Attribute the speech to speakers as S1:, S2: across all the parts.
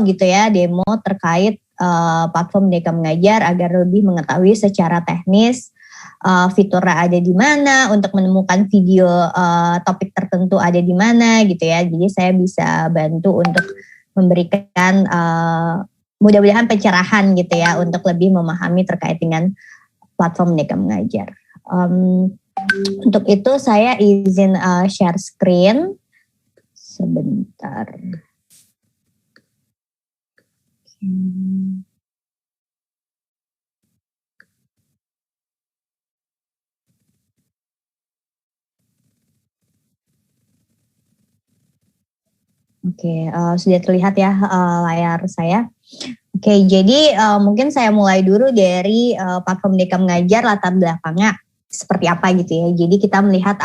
S1: gitu ya, demo terkait platform Merdeka Mengajar agar lebih mengetahui secara teknis fiturnya ada di mana, untuk menemukan video topik tertentu ada di mana gitu ya. Jadi saya bisa bantu untuk memberikan mudah-mudahan pencerahan gitu ya untuk lebih memahami terkait dengan platform Merdeka Mengajar. Untuk itu saya izin share screen sebentar. Oke, sudah terlihat ya layar saya. Oke, jadi mungkin saya mulai dulu dari platform Merdeka Mengajar, latar belakangnya seperti apa gitu ya. Jadi kita melihat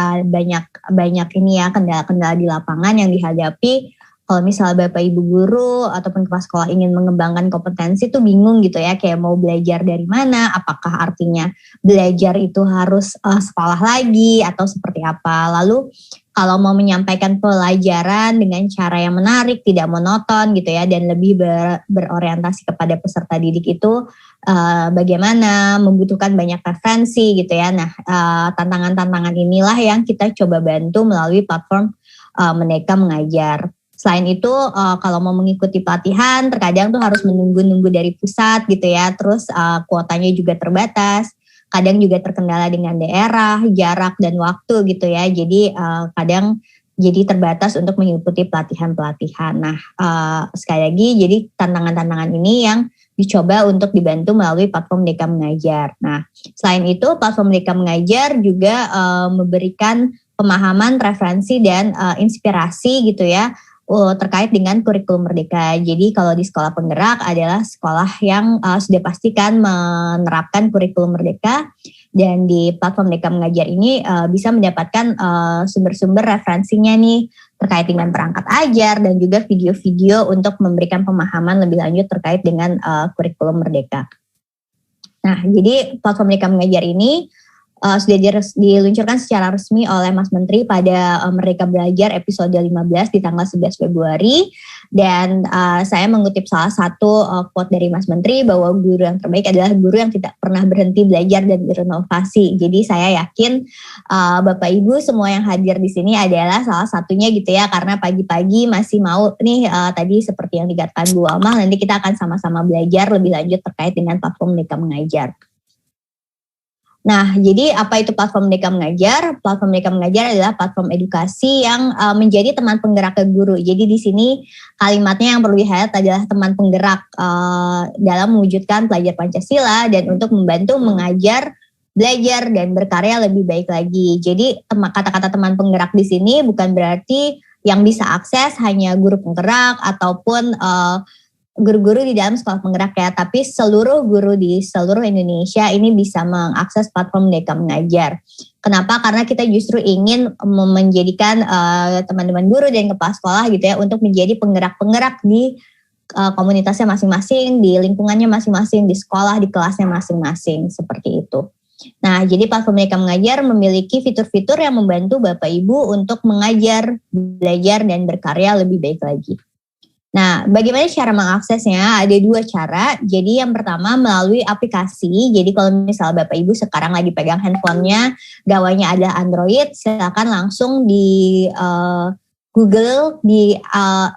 S1: banyak ini ya kendala-kendala di lapangan yang dihadapi kalau misalnya Bapak Ibu guru ataupun kepala sekolah ingin mengembangkan kompetensi tuh bingung gitu ya, kayak mau belajar dari mana, apakah artinya belajar itu harus sekolah lagi atau seperti apa. Lalu kalau mau menyampaikan pelajaran dengan cara yang menarik, tidak monoton gitu ya, dan lebih berorientasi kepada peserta didik itu bagaimana, membutuhkan banyak referensi gitu ya. Nah, tantangan-tantangan inilah yang kita coba bantu melalui platform Merdeka Mengajar. Selain itu kalau mau mengikuti pelatihan terkadang tuh harus menunggu dari pusat gitu ya, terus kuotanya juga terbatas, kadang juga terkendala dengan daerah, jarak dan waktu gitu ya, jadi kadang jadi terbatas untuk mengikuti pelatihan-pelatihan. Nah sekali lagi jadi tantangan-tantangan ini yang dicoba untuk dibantu melalui platform Merdeka Mengajar. Nah selain itu platform Merdeka Mengajar juga memberikan pemahaman, referensi dan inspirasi gitu ya terkait dengan kurikulum Merdeka. Jadi kalau di sekolah penggerak adalah sekolah yang sudah pastikan menerapkan kurikulum Merdeka, dan di platform Merdeka Mengajar ini bisa mendapatkan sumber-sumber referensinya nih terkait dengan perangkat ajar dan juga video-video untuk memberikan pemahaman lebih lanjut terkait dengan kurikulum Merdeka. Nah, jadi platform Merdeka Mengajar ini sudah diluncurkan secara resmi oleh Mas Menteri pada Merdeka Belajar episode 15 di tanggal 11 Februari. Dan saya mengutip salah satu quote dari Mas Menteri bahwa guru yang terbaik adalah guru yang tidak pernah berhenti belajar dan berinovasi. Jadi saya yakin Bapak Ibu semua yang hadir di sini adalah salah satunya gitu ya, karena pagi-pagi masih mau nih tadi seperti yang dikatakan Bu Amal, nanti kita akan sama-sama belajar lebih lanjut terkait dengan platform Merdeka Mengajar. Nah, jadi apa itu platform Merdeka Mengajar? Platform Merdeka Mengajar adalah platform edukasi yang menjadi teman penggerak ke guru. Jadi di sini kalimatnya yang perlu di-highlight adalah teman penggerak dalam mewujudkan pelajar Pancasila dan untuk membantu mengajar, belajar dan berkarya lebih baik lagi. Jadi kata-kata teman penggerak di sini bukan berarti yang bisa akses hanya guru penggerak ataupun guru-guru di dalam sekolah penggerak ya, tapi seluruh guru di seluruh Indonesia ini bisa mengakses platform Merdeka Mengajar. Kenapa? Karena kita justru ingin menjadikan teman-teman guru dan kepala sekolah gitu ya untuk menjadi penggerak-penggerak di komunitasnya masing-masing, di lingkungannya masing-masing, di sekolah, di kelasnya masing-masing, seperti itu. Nah, jadi platform Merdeka Mengajar memiliki fitur-fitur yang membantu Bapak Ibu untuk mengajar, belajar, dan berkarya lebih baik lagi. Nah, bagaimana cara mengaksesnya? Ada dua cara. Jadi yang pertama melalui aplikasi. Jadi kalau misalnya Bapak Ibu sekarang lagi pegang handphonenya, gawanya adalah Android, silakan langsung di Google, di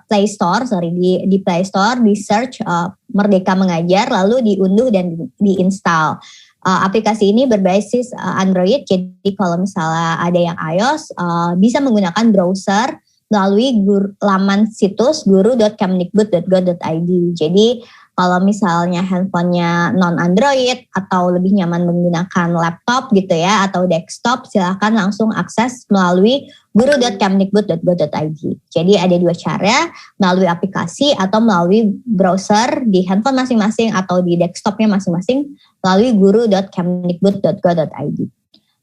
S1: Play Store, di Play Store, di search Merdeka Mengajar, lalu diunduh dan diinstal. Aplikasi ini berbasis Android, jadi kalau misalnya ada yang iOS, bisa menggunakan browser melalui laman situs guru.kemdikbud.go.id. Jadi kalau misalnya handphonenya non-Android atau lebih nyaman menggunakan laptop gitu ya atau desktop, silahkan langsung akses melalui guru.kemdikbud.go.id. Jadi ada dua cara, melalui aplikasi atau melalui browser di handphone masing-masing atau di desktopnya masing-masing melalui guru.kemdikbud.go.id.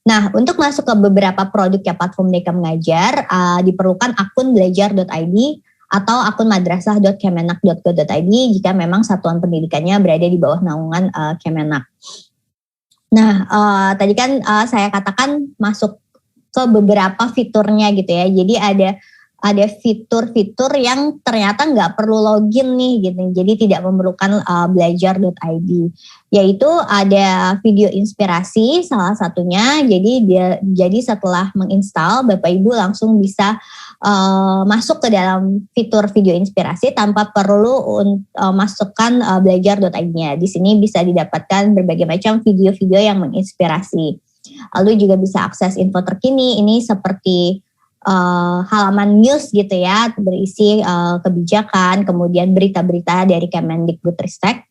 S1: Nah, untuk masuk ke beberapa produk ya platform Merdeka Mengajar, diperlukan akun belajar.id atau akun madrasah.kemenak.go.id jika memang satuan pendidikannya berada di bawah naungan Kemenak. Nah, tadi kan saya katakan masuk ke beberapa fiturnya gitu ya. Jadi ada ada fitur-fitur yang ternyata nggak perlu login nih gitu. Jadi tidak memerlukan belajar.id. Yaitu ada video inspirasi salah satunya. Jadi setelah menginstal Bapak Ibu langsung bisa masuk ke dalam fitur video inspirasi tanpa perlu masukkan belajar.id-nya. Di sini bisa didapatkan berbagai macam video-video yang menginspirasi. Lalu juga bisa akses info terkini. Ini seperti halaman news gitu ya, berisi kebijakan, kemudian berita-berita dari Kemendikbudristek.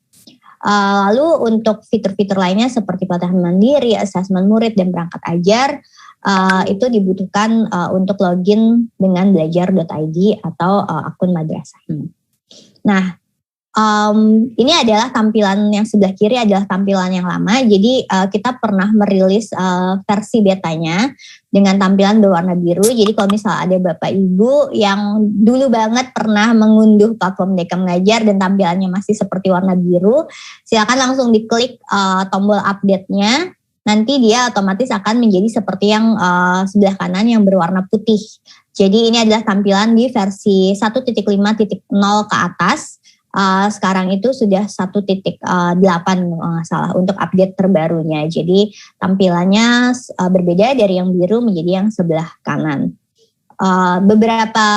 S1: Lalu untuk fitur-fitur lainnya seperti pelatihan mandiri, asesmen murid, dan berangkat ajar, itu dibutuhkan untuk login dengan belajar.id atau akun madrasahnya. Nah, ini adalah tampilan yang sebelah kiri adalah tampilan yang lama. Jadi kita pernah merilis versi betanya dengan tampilan berwarna biru. Jadi kalau misalnya ada Bapak Ibu yang dulu banget pernah mengunduh platform Merdeka Mengajar dan tampilannya masih seperti warna biru, silakan langsung diklik tombol update-nya. Nanti dia otomatis akan menjadi seperti yang sebelah kanan yang berwarna putih. Jadi ini adalah tampilan di versi 1.5.0 ke atas. Sekarang itu sudah 1.8 nggak salah untuk update terbarunya. Jadi tampilannya berbeda dari yang biru menjadi yang sebelah kanan. Beberapa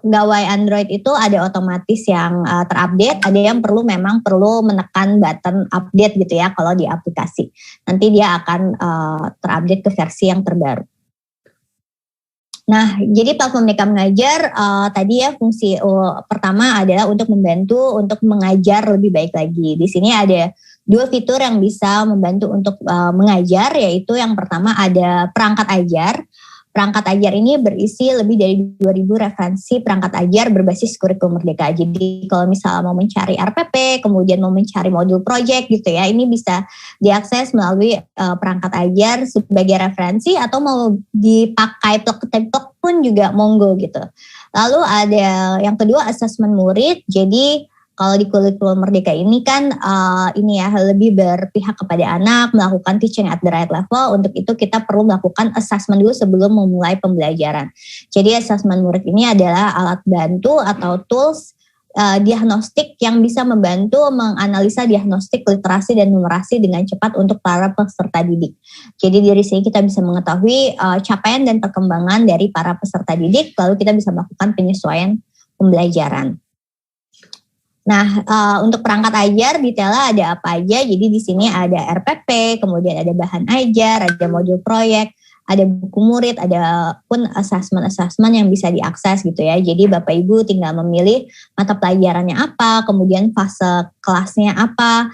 S1: gawai Android itu ada otomatis yang terupdate, ada yang memang perlu menekan button update gitu ya kalau di aplikasi. Nanti dia akan terupdate ke versi yang terbaru. Nah, jadi platform Merdeka Mengajar tadi ya fungsi pertama adalah untuk membantu untuk mengajar lebih baik lagi. Di sini ada 2 fitur yang bisa membantu untuk mengajar, yaitu yang pertama ada perangkat ajar. Perangkat ajar ini berisi lebih dari 2.000 referensi perangkat ajar berbasis kurikulum Merdeka. Jadi kalau misalnya mau mencari RPP, kemudian mau mencari modul project gitu ya, ini bisa diakses melalui perangkat ajar sebagai referensi atau mau dipakai plek-plek pun juga monggo gitu. Lalu ada yang kedua asesmen murid. Jadi kalau di kurikulum Merdeka ini kan ini ya lebih berpihak kepada anak, melakukan teaching at the right level. Untuk itu kita perlu melakukan assessment dulu sebelum memulai pembelajaran. Jadi assessment murid ini adalah alat bantu atau tools diagnostik yang bisa membantu menganalisa diagnostik literasi dan numerasi dengan cepat untuk para peserta didik. Jadi dari sini kita bisa mengetahui capaian dan perkembangan dari para peserta didik, lalu kita bisa melakukan penyesuaian pembelajaran. Nah, untuk perangkat ajar detailnya ada apa aja. Jadi di sini ada RPP, kemudian ada bahan ajar, ada modul proyek, ada buku murid, ada pun assessment yang bisa diakses gitu ya. Jadi Bapak Ibu tinggal memilih mata pelajarannya apa, kemudian fase kelasnya apa,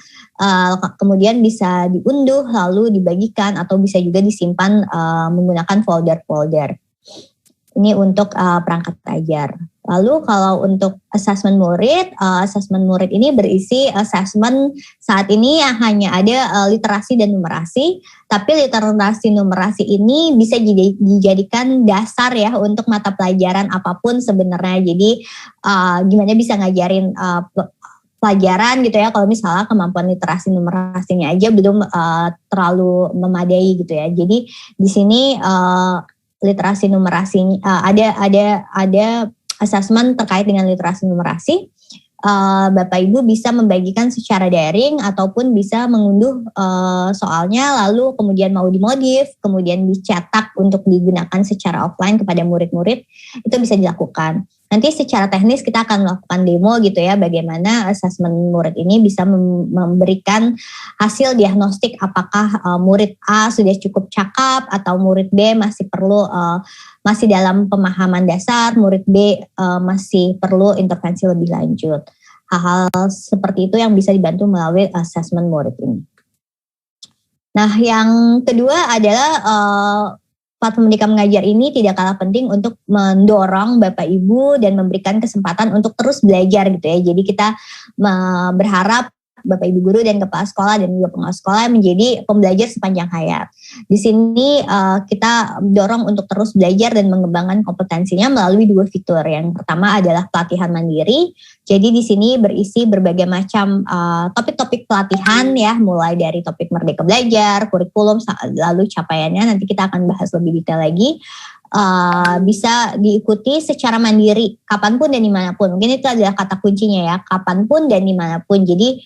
S1: kemudian bisa diunduh lalu dibagikan atau bisa juga disimpan menggunakan folder-folder. Ini untuk perangkat ajar. Lalu kalau untuk asesmen murid ini berisi asesmen saat ini yang hanya ada literasi dan numerasi, tapi literasi numerasi ini bisa dijadikan dasar ya untuk mata pelajaran apapun sebenarnya. Jadi gimana bisa ngajarin pelajaran gitu ya kalau misalnya kemampuan literasi numerasinya aja belum terlalu memadai gitu ya. Jadi di sini literasi numerasi ada asesmen terkait dengan literasi numerasi. Bapak Ibu bisa membagikan secara daring ataupun bisa mengunduh soalnya lalu kemudian mau dimodif, kemudian dicetak untuk digunakan secara offline kepada murid-murid, itu bisa dilakukan. Nanti secara teknis kita akan melakukan demo gitu ya, bagaimana asesmen murid ini bisa memberikan hasil diagnostik apakah murid A sudah cukup cakap atau murid B masih perlu masih dalam pemahaman dasar, murid B masih perlu intervensi lebih lanjut. Hal-hal seperti itu yang bisa dibantu melalui asesmen murid ini. Nah, yang kedua adalah platform Merdeka Mengajar ini tidak kalah penting untuk mendorong Bapak Ibu dan memberikan kesempatan untuk terus belajar gitu ya. Jadi kita berharap Bapak Ibu guru dan kepala sekolah dan juga pengawas sekolah menjadi pembelajar sepanjang hayat. Di sini kita dorong untuk terus belajar dan mengembangkan kompetensinya melalui 2 fitur. Yang pertama adalah pelatihan mandiri. Jadi di sini berisi berbagai macam topik-topik pelatihan ya, mulai dari topik Merdeka Belajar, kurikulum, lalu capaiannya nanti kita akan bahas lebih detail lagi. bisa diikuti secara mandiri kapanpun dan dimanapun. Mungkin itu adalah kata kuncinya ya, kapanpun dan dimanapun. Jadi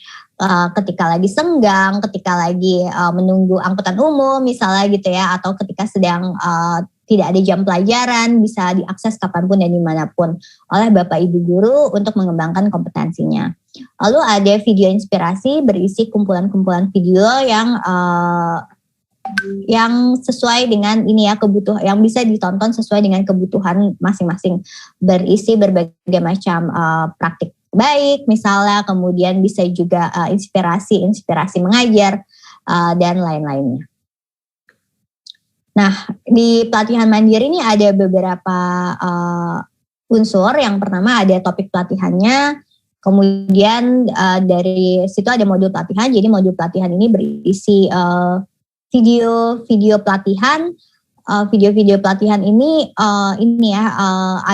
S1: ketika lagi senggang, ketika lagi menunggu angkutan umum misalnya gitu ya, atau ketika sedang tidak ada jam pelajaran, bisa diakses kapanpun dan dimanapun oleh Bapak Ibu Guru untuk mengembangkan kompetensinya. Lalu ada video inspirasi berisi kumpulan-kumpulan video yang sesuai dengan ini ya, kebutuhan, yang bisa ditonton sesuai dengan kebutuhan masing-masing, berisi berbagai macam praktik baik misalnya, kemudian bisa juga inspirasi mengajar dan lain-lainnya. Nah, di pelatihan mandiri ini ada beberapa unsur. Yang pertama ada topik pelatihannya, kemudian dari situ ada modul pelatihan. Jadi modul pelatihan ini berisi video pelatihan. Video-video pelatihan ini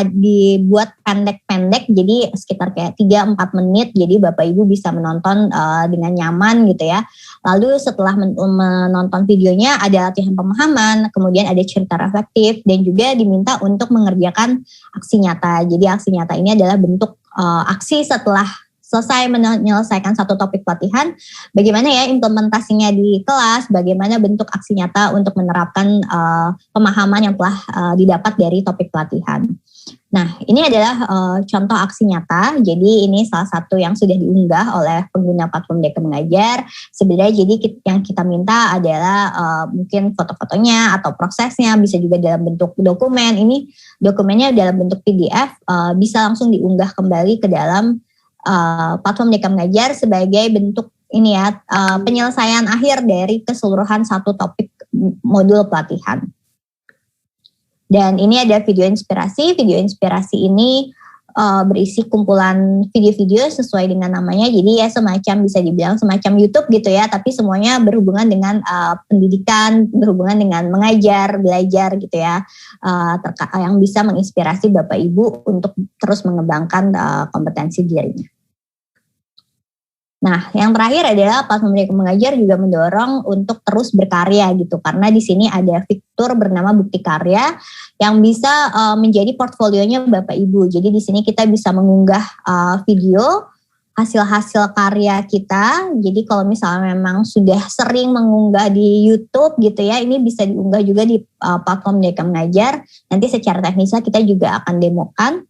S1: dibuat pendek-pendek, jadi sekitar kayak 3-4 menit, jadi Bapak Ibu bisa menonton dengan nyaman gitu ya. Lalu setelah menonton videonya ada latihan pemahaman, kemudian ada cerita reflektif, dan juga diminta untuk mengerjakan aksi nyata. Jadi aksi nyata ini adalah bentuk aksi setelah selesai menyelesaikan satu topik pelatihan, bagaimana ya implementasinya di kelas, bagaimana bentuk aksi nyata untuk menerapkan pemahaman yang telah didapat dari topik pelatihan. Nah, ini adalah contoh aksi nyata. Jadi ini salah satu yang sudah diunggah oleh pengguna platform Merdeka Mengajar. Sebenarnya jadi yang kita minta adalah mungkin foto-fotonya atau prosesnya, bisa juga dalam bentuk dokumen. Ini dokumennya dalam bentuk PDF, bisa langsung diunggah kembali ke dalam platform Merdeka Mengajar sebagai bentuk ini ya, penyelesaian akhir dari keseluruhan satu topik modul pelatihan. Dan ini ada video inspirasi. Video inspirasi ini berisi kumpulan video-video sesuai dengan namanya. Jadi ya semacam, bisa dibilang semacam YouTube gitu ya, tapi semuanya berhubungan dengan pendidikan, berhubungan dengan mengajar, belajar gitu ya, yang bisa menginspirasi Bapak Ibu untuk terus mengembangkan kompetensi dirinya. Nah, yang terakhir adalah platform Merdeka Mengajar juga mendorong untuk terus berkarya gitu, karena di sini ada fitur bernama Bukti Karya yang bisa menjadi portfolionya Bapak Ibu. Jadi di sini kita bisa mengunggah video hasil-hasil karya kita. Jadi kalau misalnya memang sudah sering mengunggah di YouTube gitu ya, ini bisa diunggah juga di platform Merdeka Mengajar. Nanti secara teknisnya kita juga akan demokan.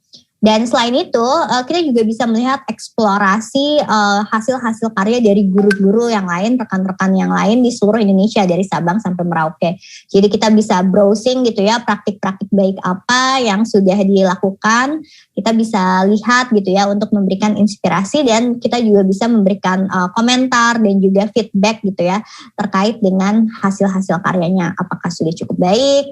S1: Dan selain itu, kita juga bisa melihat eksplorasi hasil-hasil karya dari guru-guru yang lain, rekan-rekan yang lain di seluruh Indonesia, dari Sabang sampai Merauke. Jadi kita bisa browsing gitu ya, praktik-praktik baik apa yang sudah dilakukan. Kita bisa lihat gitu ya untuk memberikan inspirasi, dan kita juga bisa memberikan komentar dan juga feedback gitu ya terkait dengan hasil-hasil karyanya. Apakah sudah cukup baik,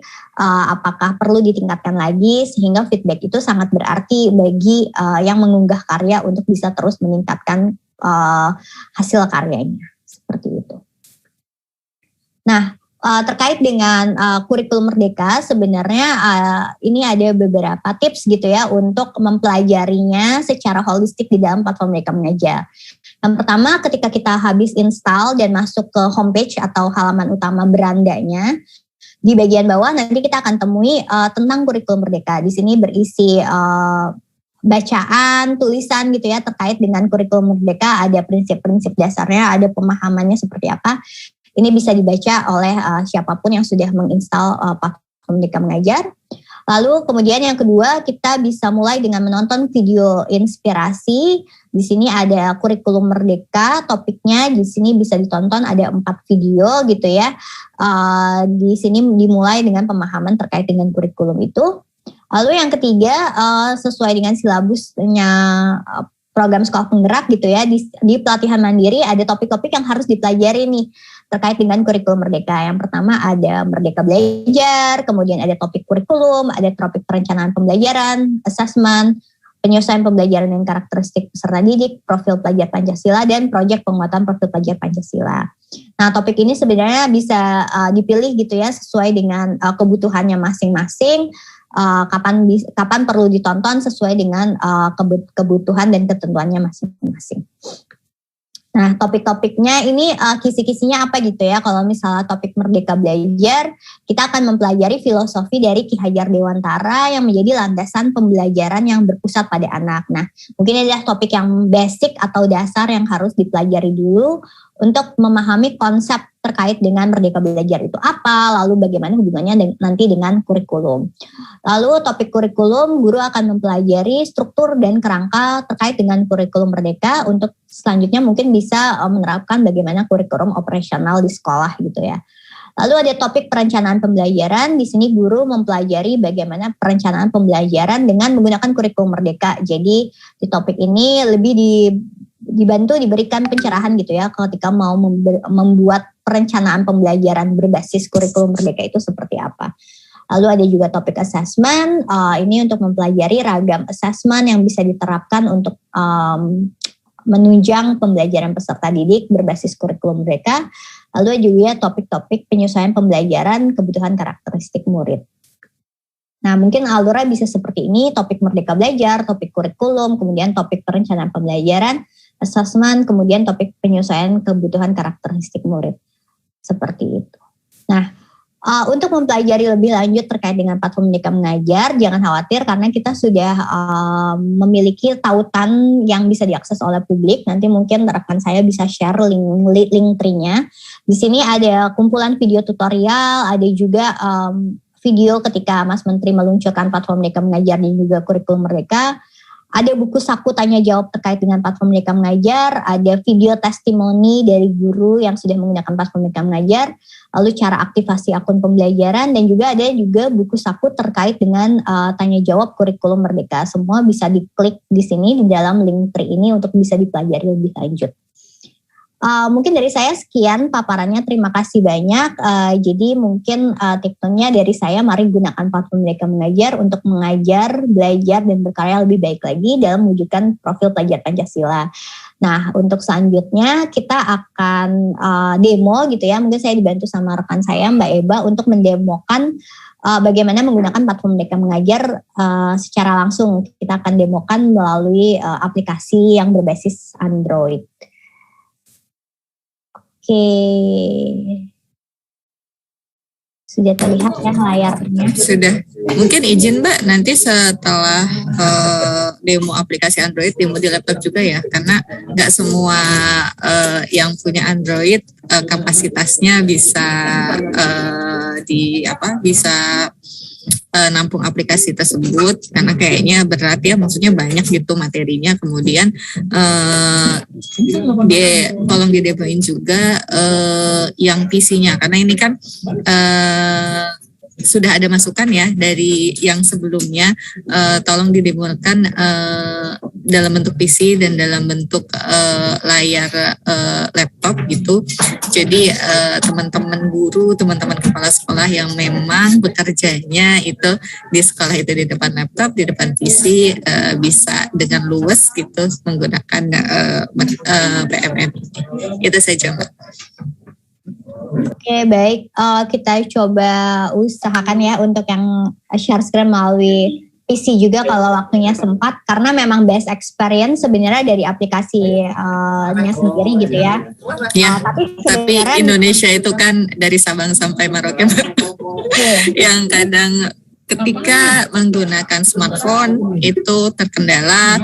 S1: apakah perlu ditingkatkan lagi, sehingga feedback itu sangat berarti bagi yang mengunggah karya untuk bisa terus meningkatkan hasil karyanya, seperti itu. Nah, terkait dengan kurikulum Merdeka, sebenarnya ini ada beberapa tips gitu ya untuk mempelajarinya secara holistik di dalam platform Merdeka Mengajar. Yang pertama, ketika kita habis install dan masuk ke homepage atau halaman utama berandanya, di bagian bawah nanti kita akan temui tentang kurikulum Merdeka. Di sini berisi bacaan, tulisan gitu ya terkait dengan kurikulum Merdeka, ada prinsip-prinsip dasarnya, ada pemahamannya seperti apa. Ini bisa dibaca oleh siapapun yang sudah menginstal platform Merdeka Mengajar. Lalu kemudian yang kedua, kita bisa mulai dengan menonton video inspirasi. Di sini ada kurikulum Merdeka, topiknya di sini bisa ditonton, ada 4 video gitu ya. Di sini dimulai dengan pemahaman terkait dengan kurikulum itu. Lalu yang ketiga, sesuai dengan silabusnya program sekolah penggerak gitu ya, di pelatihan mandiri ada topik-topik yang harus dipelajari nih terkait dengan kurikulum Merdeka. Yang pertama ada Merdeka Belajar, kemudian ada topik kurikulum, ada topik perencanaan pembelajaran, assessment, penyelesaian pembelajaran dan karakteristik peserta didik, profil pelajar Pancasila, dan proyek penguatan profil pelajar Pancasila. Nah, topik ini sebenarnya bisa dipilih gitu ya sesuai dengan kebutuhannya masing-masing. Kapan perlu ditonton sesuai dengan kebutuhan dan ketentuannya masing-masing. Nah, topik-topiknya ini kisi-kisinya apa gitu ya. Kalau misalnya topik Merdeka Belajar, kita akan mempelajari filosofi dari Ki Hajar Dewantara yang menjadi landasan pembelajaran yang berpusat pada anak. Nah, mungkin adalah topik yang basic atau dasar yang harus dipelajari dulu untuk memahami konsep terkait dengan Merdeka Belajar itu apa, lalu bagaimana hubungannya nanti dengan kurikulum. Lalu topik kurikulum, guru akan mempelajari struktur dan kerangka terkait dengan kurikulum Merdeka untuk selanjutnya mungkin bisa menerapkan bagaimana kurikulum operasional di sekolah gitu ya. Lalu ada topik perencanaan pembelajaran. Di sini guru mempelajari bagaimana perencanaan pembelajaran dengan menggunakan kurikulum Merdeka. Jadi di topik ini lebih dibantu diberikan pencerahan gitu ya ketika mau membuat perencanaan pembelajaran berbasis kurikulum Merdeka itu seperti apa. Lalu ada juga topik assessment, ini untuk mempelajari ragam assessment yang bisa diterapkan untuk menunjang pembelajaran peserta didik berbasis kurikulum Merdeka. Lalu ada juga topik-topik penyesuaian pembelajaran kebutuhan karakteristik murid. Nah, mungkin alurnya bisa seperti ini, topik Merdeka Belajar, topik kurikulum, kemudian topik perencanaan pembelajaran, assessment, kemudian topik penyesuaian kebutuhan karakteristik murid. Seperti itu. Nah, untuk mempelajari lebih lanjut terkait dengan platform Merdeka Mengajar, jangan khawatir karena kita sudah memiliki tautan yang bisa diakses oleh publik. Nanti mungkin rekan saya bisa share link tree-nya. Di sini ada kumpulan video tutorial, ada juga video ketika Mas Menteri meluncurkan platform Merdeka Mengajar dan juga kurikulum Merdeka. Ada buku saku tanya jawab terkait dengan platform Merdeka Mengajar, ada video testimoni dari guru yang sudah menggunakan platform Merdeka Mengajar, lalu cara aktivasi akun pembelajaran, dan juga ada juga buku saku terkait dengan tanya jawab kurikulum Merdeka. Semua bisa diklik di sini di dalam link tree ini untuk bisa dipelajari lebih lanjut. Mungkin dari saya sekian paparannya, terima kasih banyak. Jadi mungkin tipsnya dari saya, mari gunakan platform Merdeka Mengajar untuk mengajar, belajar, dan berkarya lebih baik lagi dalam mewujudkan profil pelajar Pancasila. Nah, untuk selanjutnya kita akan demo gitu ya, mungkin saya dibantu sama rekan saya Mbak Eba untuk mendemokan bagaimana menggunakan platform Merdeka Mengajar secara langsung. Kita akan demokan melalui aplikasi yang berbasis Android. Oke, sudah terlihat ya layarnya?
S2: Sudah. Mungkin izin Mbak, nanti setelah demo aplikasi Android, demo di laptop juga ya, karena nggak semua yang punya Android kapasitasnya bisa bisa nampung aplikasi tersebut, karena kayaknya berat ya, maksudnya banyak gitu materinya. Kemudian tolong didemoin juga yang PC-nya, karena ini kan sudah ada masukan ya dari yang sebelumnya, tolong didemokan dalam bentuk PC dan dalam bentuk layar laptop gitu. Jadi teman-teman guru, teman-teman kepala sekolah yang memang bekerjanya itu di sekolah itu di depan laptop, di depan PC, bisa dengan luwes gitu menggunakan PMM. Itu saja Mbak.
S1: Oke, baik. Kita coba usahakan ya untuk yang share screen melalui PC juga kalau waktunya sempat, karena memang best experience sebenarnya dari aplikasinya sendiri gitu ya.
S2: Ya, tapi Indonesia itu kan dari Sabang sampai Merauke yang kadang ketika menggunakan smartphone itu terkendala,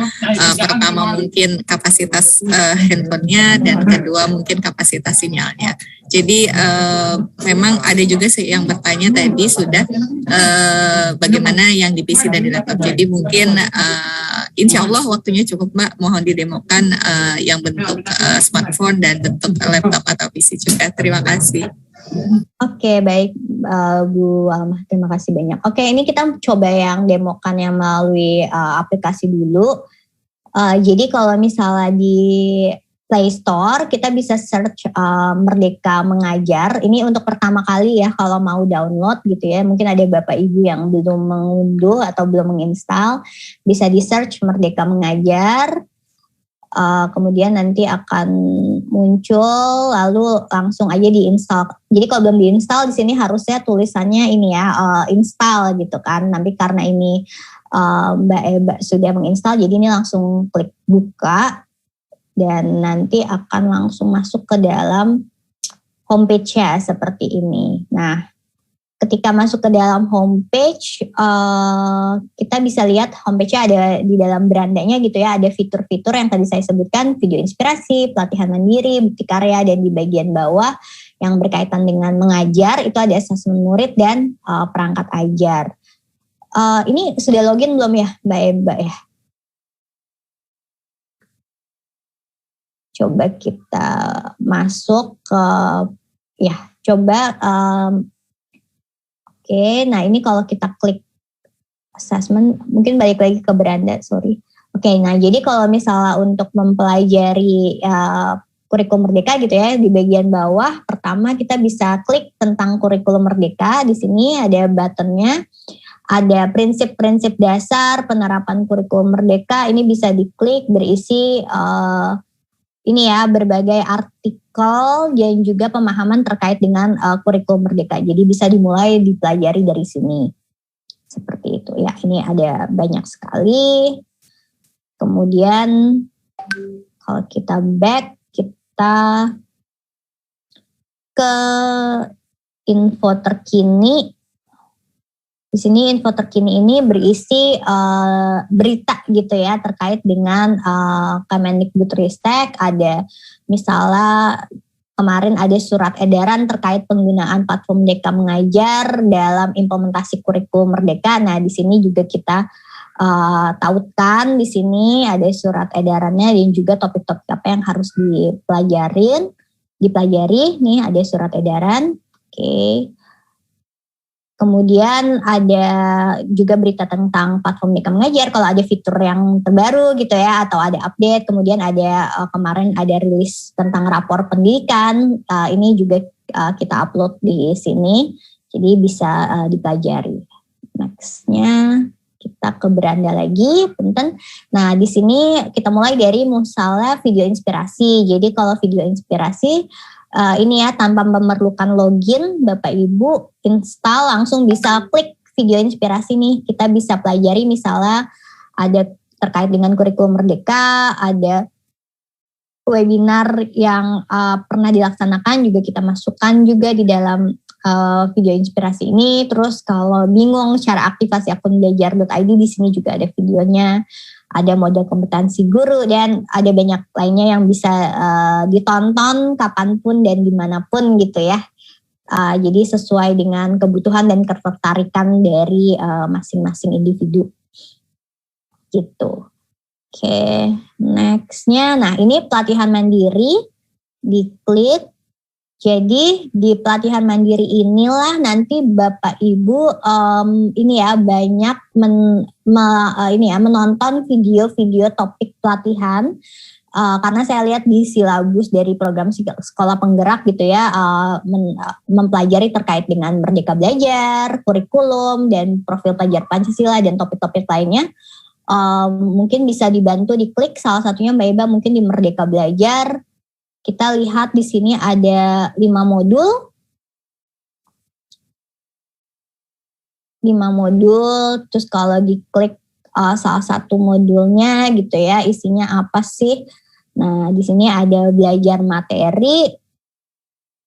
S2: pertama mungkin kapasitas handphonenya, dan kedua mungkin kapasitas sinyalnya. Jadi memang ada juga sih yang bertanya tadi sudah bagaimana yang di PC dan di laptop. Jadi mungkin insya Allah waktunya cukup Mbak, mohon didemokan yang bentuk smartphone dan bentuk laptop atau PC juga. Terima kasih.
S1: Oke, baik Bu Almah, terima kasih banyak. Oke, ini kita coba yang demokan yang melalui aplikasi dulu. Jadi kalau misalnya di Play Store kita bisa search Merdeka Mengajar. Ini untuk pertama kali ya kalau mau download gitu ya. Mungkin ada Bapak Ibu yang belum mengunduh atau belum menginstal, bisa di search Merdeka Mengajar. Kemudian nanti akan muncul, lalu langsung aja diinstal. Jadi kalau belum diinstal di sini harusnya tulisannya ini ya, install gitu kan. Nanti karena ini Mbak Eba sudah menginstal, jadi ini langsung klik buka. dan nanti akan langsung masuk ke dalam homepage-nya seperti ini. Nah, ketika masuk ke dalam homepage, kita bisa lihat homepage-nya ada di dalam berandanya gitu ya, ada fitur-fitur yang tadi saya sebutkan, video inspirasi, pelatihan mandiri, bukti karya, dan di bagian bawah yang berkaitan dengan mengajar, itu ada asesmen murid dan perangkat ajar. Ini sudah login belum ya Mbak Eba ya? Coba kita masuk ke, Oke, nah ini kalau kita klik assessment, mungkin balik lagi ke beranda, sorry. Oke, nah jadi kalau misalnya untuk mempelajari kurikulum merdeka gitu ya, di bagian bawah pertama kita bisa klik tentang kurikulum merdeka. Di sini ada buttonnya, ada prinsip-prinsip dasar penerapan kurikulum merdeka. Ini bisa diklik, berisi ini ya, berbagai artikel dan juga pemahaman terkait dengan kurikulum merdeka. Jadi bisa dimulai dipelajari dari sini. Seperti itu ya, ini ada banyak sekali. Kemudian kalau kita back, kita ke info terkini. Di sini info terkini ini berisi berita gitu ya terkait dengan Kemendikbudristek. Ada misalnya kemarin ada surat edaran terkait penggunaan platform Merdeka Mengajar dalam implementasi kurikulum merdeka. Nah, di sini juga kita tautkan, di sini ada surat edarannya dan juga topik-topik apa yang harus dipelajari. Nih ada surat edaran. Oke. Kemudian ada juga berita tentang platform Merdeka Mengajar kalau ada fitur yang terbaru gitu ya, atau ada update. Kemudian ada kemarin ada rilis tentang rapor pendidikan, ini juga kita upload di sini, jadi bisa dipelajari. Nextnya kita ke beranda lagi, punten. Nah di sini kita mulai dari misalnya video inspirasi. Jadi kalau video inspirasi ini ya, tanpa memerlukan login, Bapak Ibu install langsung bisa klik video inspirasi nih. Kita bisa pelajari misalnya ada terkait dengan kurikulum merdeka, ada webinar yang pernah dilaksanakan juga kita masukkan juga di dalam video inspirasi ini. Terus kalau bingung cara aktivasi akun belajar.id, di sini juga ada videonya. Ada model kompetensi guru dan ada banyak lainnya yang bisa ditonton kapanpun dan dimanapun gitu ya. Jadi sesuai dengan kebutuhan dan ketertarikan dari masing-masing individu gitu. Oke, nextnya, nah ini pelatihan mandiri, diklik. Jadi di pelatihan mandiri inilah nanti Bapak Ibu ini ya banyak menonton video-video topik pelatihan, karena saya lihat di silabus dari program sekolah penggerak gitu ya, mempelajari terkait dengan Merdeka Belajar, kurikulum dan profil pelajar Pancasila dan topik-topik lainnya. Mungkin bisa dibantu diklik, salah satunya Mbak Eba mungkin di Merdeka Belajar. Kita lihat di sini ada 5 modul. 5 modul, terus kalau diklik salah satu modulnya gitu ya, isinya apa sih? Nah, di sini ada belajar materi.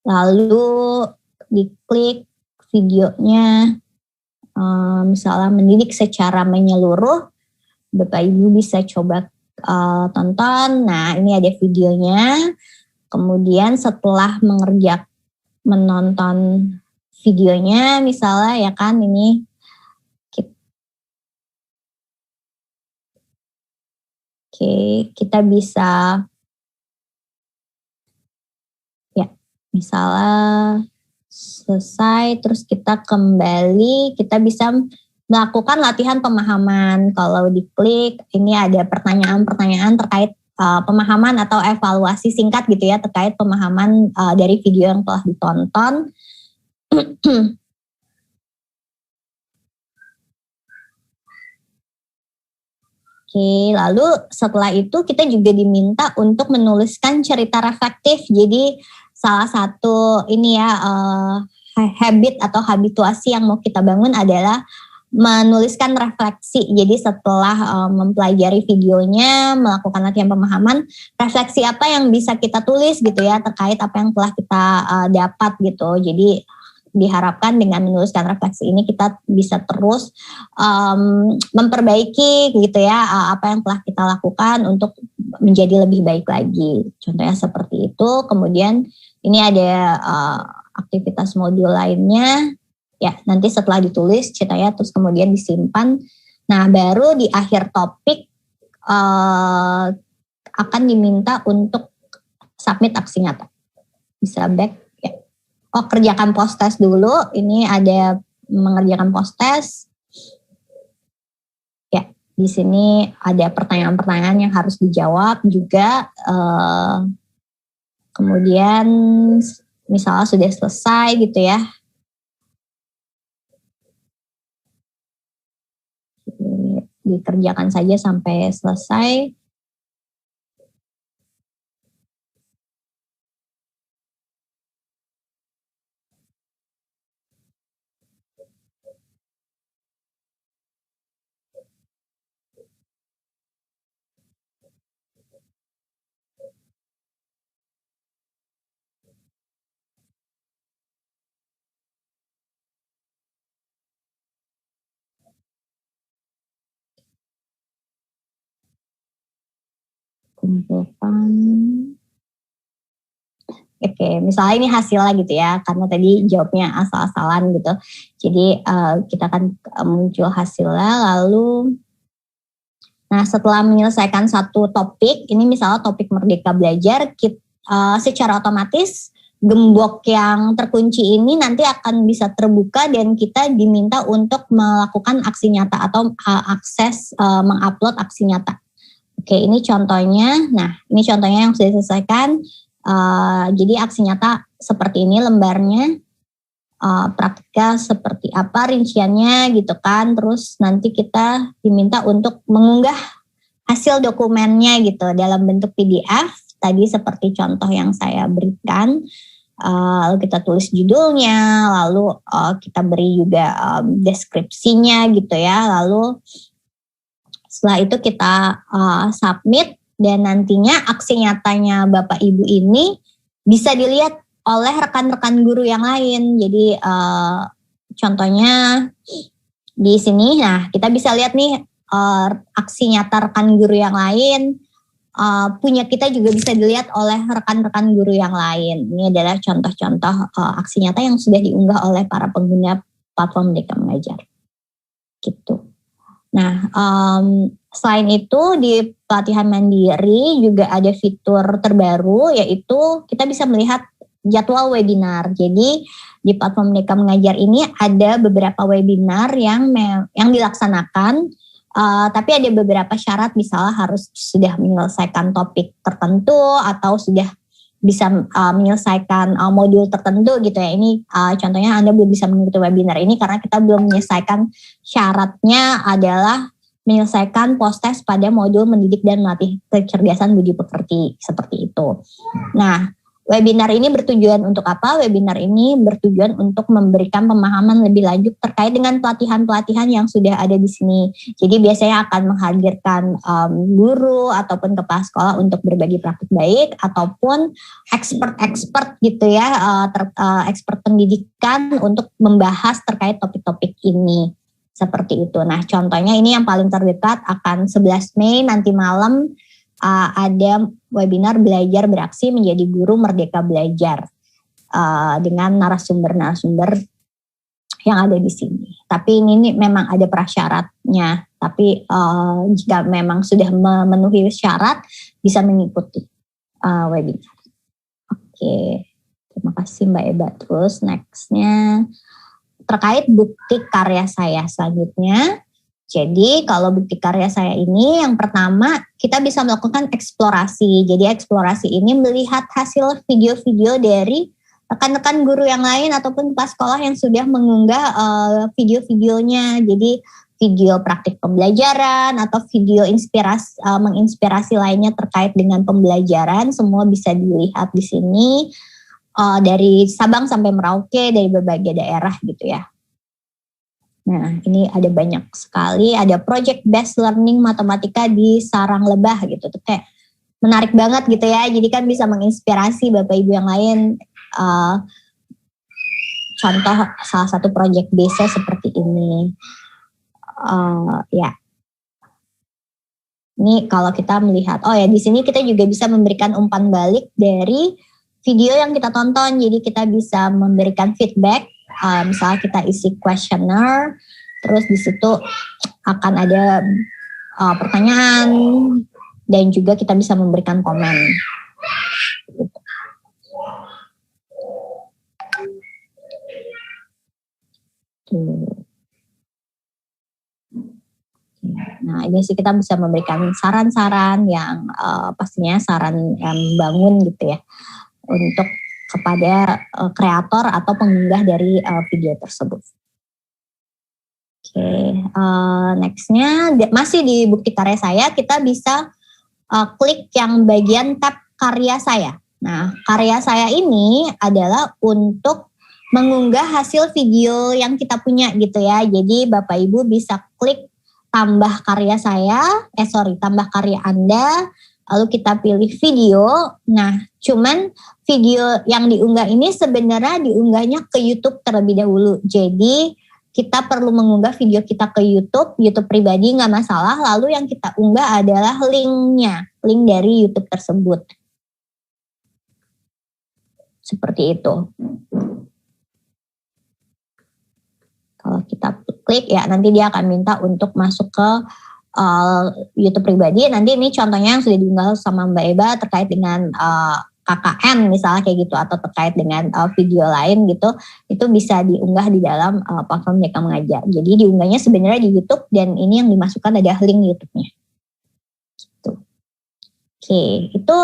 S1: Lalu diklik videonya, misalnya mendidik secara menyeluruh. Bapak Ibu bisa coba tonton. Nah, ini ada videonya. Kemudian setelah menonton videonya misalnya ya kan, ini kita bisa ya misalnya selesai, terus kita kembali, kita bisa melakukan latihan pemahaman. Kalau diklik ini ada pertanyaan-pertanyaan terkait pemahaman atau evaluasi singkat gitu ya terkait pemahaman dari video yang telah ditonton. Oke, lalu setelah itu kita juga diminta untuk menuliskan cerita reflektif. Jadi salah satu ini ya habit atau habituasi yang mau kita bangun adalah menuliskan refleksi. Jadi setelah mempelajari videonya, melakukan latihan pemahaman, refleksi apa yang bisa kita tulis gitu ya terkait apa yang telah kita dapat gitu. Jadi diharapkan dengan menuliskan refleksi ini kita bisa terus memperbaiki gitu ya apa yang telah kita lakukan untuk menjadi lebih baik lagi. Contohnya seperti itu. Kemudian ini ada aktivitas modul lainnya. Ya, nanti setelah ditulis ceritanya terus kemudian disimpan. Nah, baru di akhir topik akan diminta untuk submit aksi nyata. Bisa back. Oh, kerjakan post test dulu. Ini ada mengerjakan post test. Ya, di sini ada pertanyaan-pertanyaan yang harus dijawab juga. Kemudian misalnya sudah selesai gitu ya. Dikerjakan saja sampai selesai. Kumpulkan. Oke, misalnya ini hasilnya gitu ya, karena tadi jawabnya asal-asalan gitu. Jadi kita akan muncul hasilnya, lalu nah setelah menyelesaikan satu topik, ini misalnya topik Merdeka Belajar, secara otomatis gembok yang terkunci ini nanti akan bisa terbuka dan kita diminta untuk melakukan aksi nyata atau akses mengupload aksi nyata. Oke, ini contohnya. Nah, ini contohnya yang sudah diselesaikan. Jadi aksi nyata seperti ini lembarnya. Praktika seperti apa rinciannya gitu kan. Terus nanti kita diminta untuk mengunggah hasil dokumennya gitu dalam bentuk PDF. Tadi seperti contoh yang saya berikan. Lalu kita tulis judulnya, lalu kita beri juga deskripsinya gitu ya. Lalu setelah itu kita submit dan nantinya aksi nyatanya Bapak Ibu ini bisa dilihat oleh rekan-rekan guru yang lain. Jadi contohnya di sini, nah kita bisa lihat nih aksi nyata rekan guru yang lain. Punya kita juga bisa dilihat oleh rekan-rekan guru yang lain. Ini adalah contoh-contoh aksi nyata yang sudah diunggah oleh para pengguna platform Merdeka Mengajar. Gitu. Nah, selain itu di pelatihan mandiri juga ada fitur terbaru yaitu kita bisa melihat jadwal webinar. Jadi di platform Merdeka Mengajar ini ada beberapa webinar yang dilaksanakan, tapi ada beberapa syarat, misalnya harus sudah menyelesaikan topik tertentu atau sudah bisa menyelesaikan modul tertentu gitu ya. Ini contohnya Anda belum bisa mengikuti webinar ini karena kita belum menyelesaikan syaratnya adalah menyelesaikan post test pada modul mendidik dan melatih kecerdasan budi pekerti seperti itu. Nah, webinar ini bertujuan untuk apa? Webinar ini bertujuan untuk memberikan pemahaman lebih lanjut terkait dengan pelatihan-pelatihan yang sudah ada di sini. Jadi biasanya akan menghadirkan guru ataupun kepala sekolah untuk berbagi praktik baik ataupun expert gitu ya, expert pendidikan untuk membahas terkait topik-topik ini. Seperti itu. Nah, contohnya ini yang paling terdekat akan 11 Mei nanti malam ada webinar belajar beraksi menjadi guru Merdeka Belajar dengan narasumber-narasumber yang ada di sini. Tapi ini memang ada prasyaratnya. Tapi jika memang sudah memenuhi syarat bisa mengikuti webinar. Oke, terima kasih Mbak Eba. Terus nextnya terkait bukti karya saya selanjutnya. Jadi kalau bukti karya saya ini yang pertama kita bisa melakukan eksplorasi. Jadi eksplorasi ini melihat hasil video-video dari rekan-rekan guru yang lain ataupun kepala sekolah yang sudah mengunggah video-videonya. Jadi video praktik pembelajaran atau video menginspirasi lainnya terkait dengan pembelajaran semua bisa dilihat di sini. Dari Sabang sampai Merauke, dari berbagai daerah gitu ya. Nah, ini ada banyak sekali, ada project based learning matematika di Sarang Lebah gitu. Tuh kayak menarik banget gitu ya. Jadi kan bisa menginspirasi Bapak Ibu yang lain. Contoh salah satu project base seperti ini. Ya. Ini kalau kita melihat, di sini kita juga bisa memberikan umpan balik dari video yang kita tonton. Jadi kita bisa memberikan feedback. Misalnya kita isi questionnaire, terus di situ akan ada pertanyaan dan juga kita bisa memberikan komen. Nah, ini sih kita bisa memberikan saran-saran yang pastinya saran yang membangun gitu ya untuk kepada kreator atau pengunggah dari video tersebut. Nextnya masih di bukti karya saya, kita bisa klik yang bagian tab karya saya. Nah, karya saya ini adalah untuk mengunggah hasil video yang kita punya gitu ya. Jadi Bapak Ibu bisa klik tambah karya tambah karya Anda, lalu kita pilih video. Nah, cuman video yang diunggah ini sebenarnya diunggahnya ke YouTube terlebih dahulu. Jadi kita perlu mengunggah video kita ke YouTube pribadi nggak masalah. Lalu yang kita unggah adalah link dari YouTube tersebut. Seperti itu. Kalau kita klik ya nanti dia akan minta untuk masuk ke YouTube pribadi. Nanti ini contohnya yang sudah diunggah sama Mbak Eba terkait dengan KKN misalnya kayak gitu, atau terkait dengan video lain gitu, itu bisa diunggah di dalam platform Merdeka Mengajar. Jadi diunggahnya sebenarnya di YouTube dan ini yang dimasukkan adalah link YouTube-nya. Gitu. Oke, itu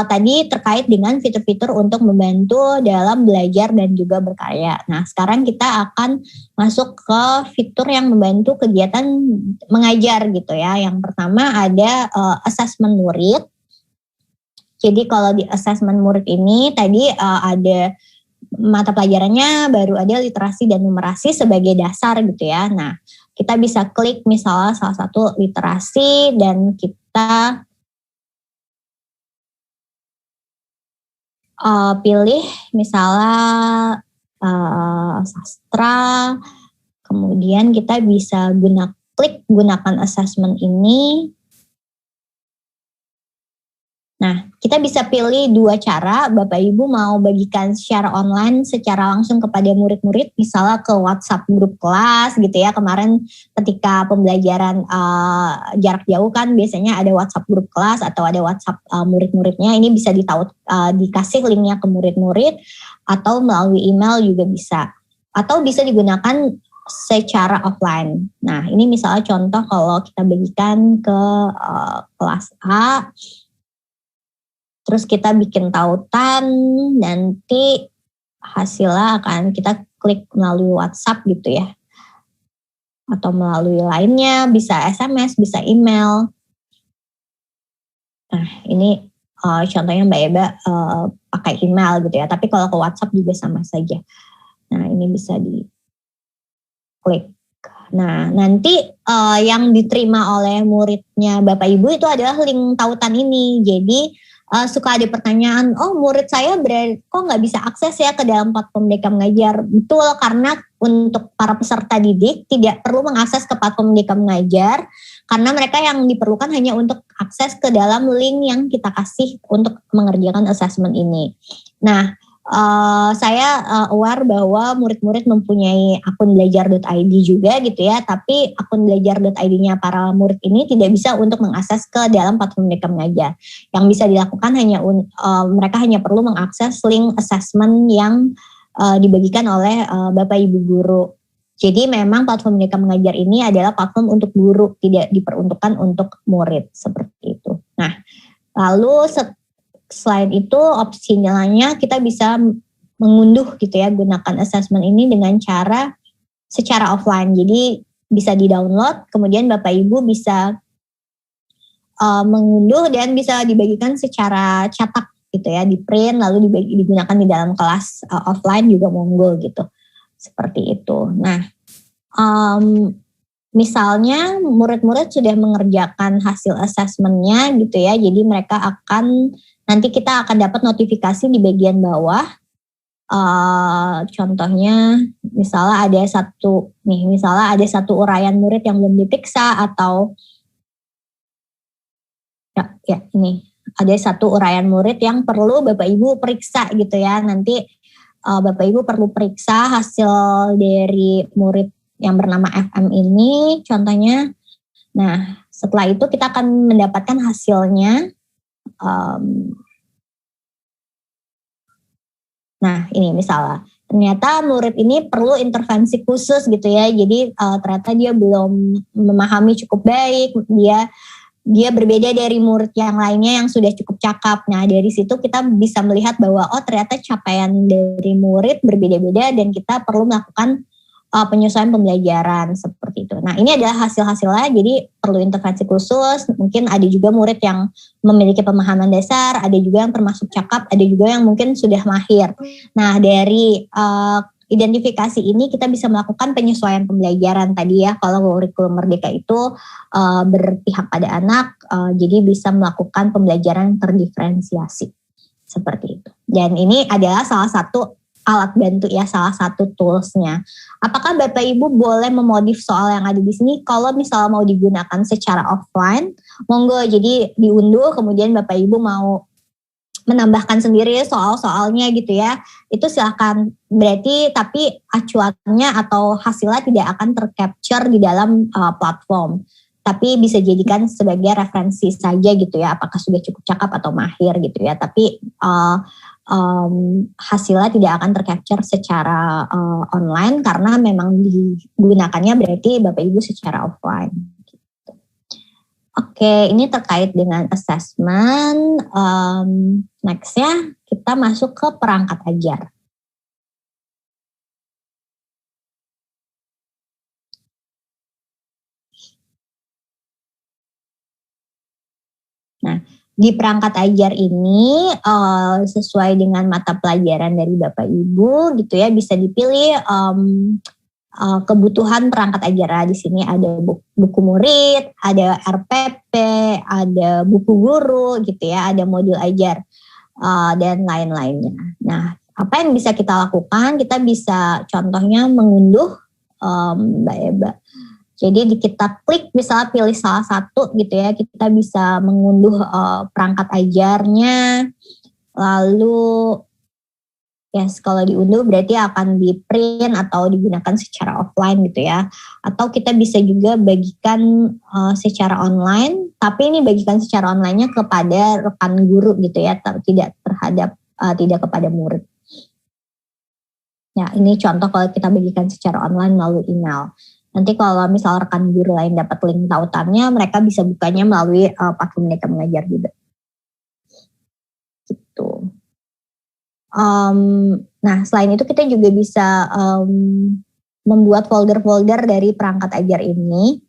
S1: tadi terkait dengan fitur-fitur untuk membantu dalam belajar dan juga berkarya. Nah, sekarang kita akan masuk ke fitur yang membantu kegiatan mengajar gitu ya. Yang pertama ada assessment murid. Jadi kalau di assessment murid ini tadi ada mata pelajarannya baru ada literasi dan numerasi sebagai dasar gitu ya. Nah, kita bisa klik misalnya salah satu literasi dan kita pilih misalnya sastra, kemudian kita bisa gunakan assessment ini. Nah, kita bisa pilih dua cara. Bapak Ibu mau bagikan secara online, secara langsung kepada murid-murid, misalnya ke WhatsApp grup kelas gitu ya. Kemarin ketika pembelajaran jarak jauh kan biasanya ada WhatsApp grup kelas atau ada WhatsApp murid-muridnya. Ini bisa dikasih linknya ke murid-murid atau melalui email juga bisa. Atau bisa digunakan secara offline. Nah, ini misalnya contoh kalau kita bagikan ke kelas A, terus kita bikin tautan, nanti hasilnya akan kita klik melalui WhatsApp gitu ya. Atau melalui lainnya, bisa SMS, bisa email. Nah, ini contohnya Mbak Eba pakai email gitu ya. Tapi kalau ke WhatsApp juga sama saja. Nah, ini bisa diklik. Nah, nanti yang diterima oleh muridnya Bapak Ibu itu adalah link tautan ini. Jadi suka ada pertanyaan, murid saya kok nggak bisa akses ya ke dalam platform Merdeka Mengajar. Betul, karena untuk para peserta didik tidak perlu mengakses ke platform Merdeka Mengajar, karena mereka yang diperlukan hanya untuk akses ke dalam link yang kita kasih untuk mengerjakan assessment ini. Nah, saya aware bahwa murid-murid mempunyai akun belajar.id juga gitu ya, tapi akun belajar.id-nya para murid ini tidak bisa untuk mengakses ke dalam platform Merdeka Mengajar. Yang bisa dilakukan mereka hanya perlu mengakses link assessment yang dibagikan oleh Bapak Ibu guru. Jadi memang platform Merdeka Mengajar ini adalah platform untuk guru, tidak diperuntukkan untuk murid seperti itu. Nah, lalu selain itu opsinya kita bisa mengunduh gitu ya, gunakan assessment ini dengan cara secara offline. Jadi bisa di-download, kemudian Bapak Ibu bisa mengunduh dan bisa dibagikan secara cetak gitu ya, di print lalu digunakan di dalam kelas offline juga monggo gitu. Seperti itu. Nah, Misalnya murid-murid sudah mengerjakan hasil asesmennya gitu ya, jadi mereka nanti kita akan dapat notifikasi di bagian bawah. Contohnya misalnya ada satu uraian murid yang belum diperiksa, atau ini ada satu uraian murid yang perlu Bapak Ibu periksa gitu ya. Nanti Bapak Ibu perlu periksa hasil dari murid yang bernama FM ini contohnya. Nah, setelah itu kita akan mendapatkan hasilnya. Nah, ini misalnya ternyata murid ini perlu intervensi khusus gitu ya. Jadi ternyata dia belum memahami cukup baik, dia berbeda dari murid yang lainnya yang sudah cukup cakap. Nah, dari situ kita bisa melihat bahwa ternyata capaian dari murid berbeda-beda dan kita perlu melakukan penyesuaian pembelajaran seperti itu. Nah, ini adalah hasil-hasilnya, jadi perlu intervensi khusus. Mungkin ada juga murid yang memiliki pemahaman dasar, ada juga yang termasuk cakap, ada juga yang mungkin sudah mahir. Nah, dari identifikasi ini kita bisa melakukan penyesuaian pembelajaran tadi ya. Kalau kurikulum Merdeka itu berpihak pada anak, jadi bisa melakukan pembelajaran terdiferensiasi seperti itu. Dan ini adalah salah satu alat bantu ya, salah satu toolsnya. Apakah Bapak Ibu boleh memodif soal yang ada di sini? Kalau misalnya mau digunakan secara offline, monggo, jadi diunduh, kemudian Bapak Ibu mau menambahkan sendiri soal-soalnya gitu ya, itu silakan. Berarti tapi acuannya atau hasilnya tidak akan tercapture di dalam platform, tapi bisa jadikan sebagai referensi saja gitu ya, apakah sudah cukup cakap atau mahir gitu ya. Tapi hasilnya tidak akan tercapture secara online karena memang digunakannya berarti Bapak Ibu secara offline. Gitu. Oke, ini terkait dengan assessment. Nextnya kita masuk ke perangkat ajar. Nah, di perangkat ajar ini sesuai dengan mata pelajaran dari Bapak Ibu gitu ya, bisa dipilih kebutuhan perangkat ajar. Di sini ada buku murid, ada RPP, ada buku guru gitu ya, ada modul ajar dan lain-lainnya. Nah, apa yang bisa kita lakukan? Kita bisa contohnya mengunduh Mbak Eba. Jadi kita klik, misalnya pilih salah satu gitu ya, kita bisa mengunduh perangkat ajarnya, lalu kalau diunduh berarti akan di print atau digunakan secara offline gitu ya. Atau kita bisa juga bagikan secara online, tapi ini bagikan secara online-nya kepada rekan guru gitu ya, tidak kepada murid. Ya, ini contoh kalau kita bagikan secara online melalui email. Nanti kalau misal rekan guru lain dapat link tautannya, mereka bisa bukanya melalui platform Merdeka Mengajar juga. Gitu. Nah, selain itu kita juga bisa membuat folder-folder dari perangkat ajar ini.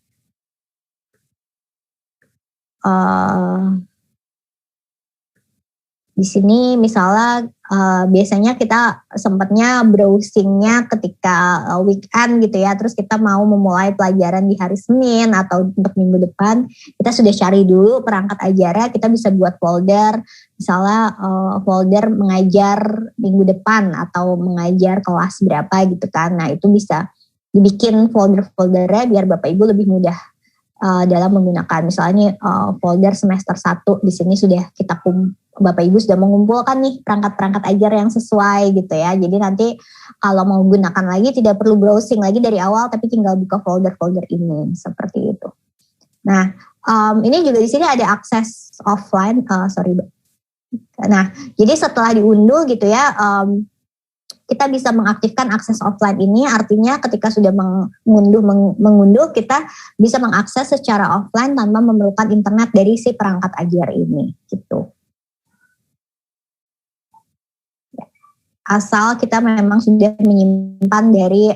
S1: Di sini misalnya biasanya kita sempatnya browsingnya ketika weekend gitu ya, terus kita mau memulai pelajaran di hari Senin atau untuk minggu depan, kita sudah cari dulu perangkat ajarnya, kita bisa buat folder, misalnya folder mengajar minggu depan atau mengajar kelas berapa gitu kan. Nah, itu bisa dibikin folder-foldernya biar Bapak Ibu lebih mudah dalam menggunakan. Misalnya folder semester 1 di sini sudah kita Bapak Ibu sudah mengumpulkan nih perangkat-perangkat ajar yang sesuai gitu ya. Jadi nanti kalau mau gunakan lagi tidak perlu browsing lagi dari awal, tapi tinggal buka folder-folder ini seperti itu. Nah, ini juga di sini ada akses offline. Nah, jadi setelah diunduh gitu ya, kita bisa mengaktifkan akses offline ini, artinya ketika sudah mengunduh, kita bisa mengakses secara offline tanpa memerlukan internet dari si perangkat ajar ini gitu. Asal kita memang sudah menyimpan dari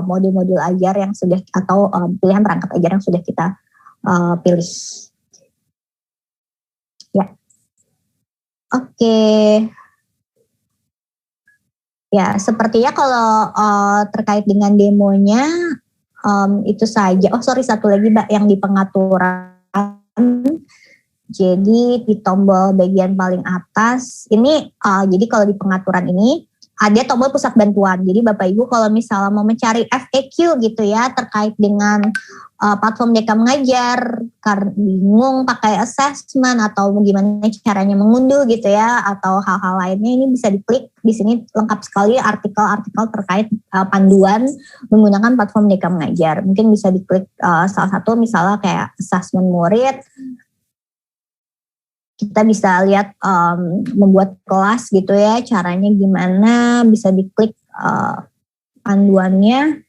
S1: modul-modul ajar yang sudah atau pilihan perangkat ajar yang sudah kita pilih. Ya, oke. Ya, sepertinya kalau terkait dengan demonya itu saja. Oh sorry, satu lagi Mbak yang di pengaturan. Jadi di tombol bagian paling atas ini, jadi kalau di pengaturan ini ada tombol pusat bantuan. Jadi Bapak Ibu kalau misalnya mau mencari FAQ gitu ya terkait dengan platform Merdeka Mengajar, karena bingung pakai assessment atau gimana caranya mengunduh gitu ya, atau hal-hal lainnya, ini bisa diklik di sini, lengkap sekali artikel-artikel terkait panduan menggunakan platform Merdeka Mengajar. Mungkin bisa diklik salah satu misalnya kayak assessment murid. Kita bisa lihat membuat kelas gitu ya, caranya gimana, bisa diklik panduannya.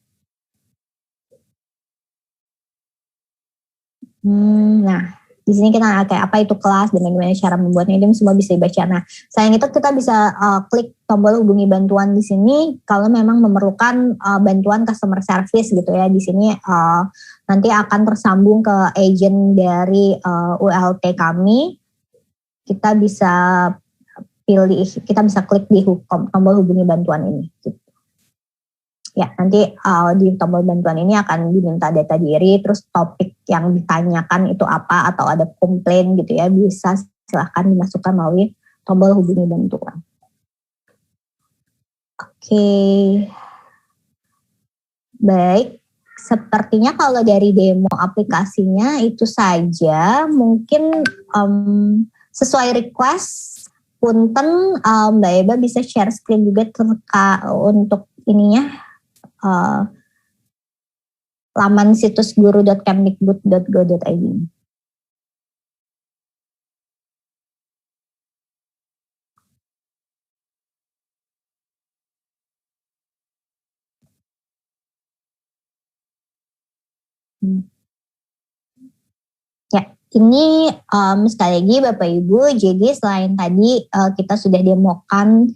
S1: Nah, di sini kita kayak apa itu kelas dan bagaimana cara membuatnya, itu semua bisa dibaca. Nah, selain itu kita bisa klik tombol hubungi bantuan di sini kalau memang memerlukan bantuan customer service gitu ya. Di sini nanti akan tersambung ke agent dari ULT kami. Kita bisa pilih, kita bisa klik di tombol hubungi bantuan ini. Gitu. Ya, nanti di tombol bantuan ini akan diminta data diri, terus topik yang ditanyakan itu apa, atau ada komplain gitu ya, bisa silahkan dimasukkan melalui tombol hubungi bantuan. Oke. Baik, sepertinya kalau dari demo aplikasinya itu saja, mungkin sesuai request, punten Mbak Eba bisa share screen juga untuk ininya, laman situs guru.kemdikbud.go.id. Ya, ini sekali lagi Bapak Ibu, jadi selain tadi kita sudah demokan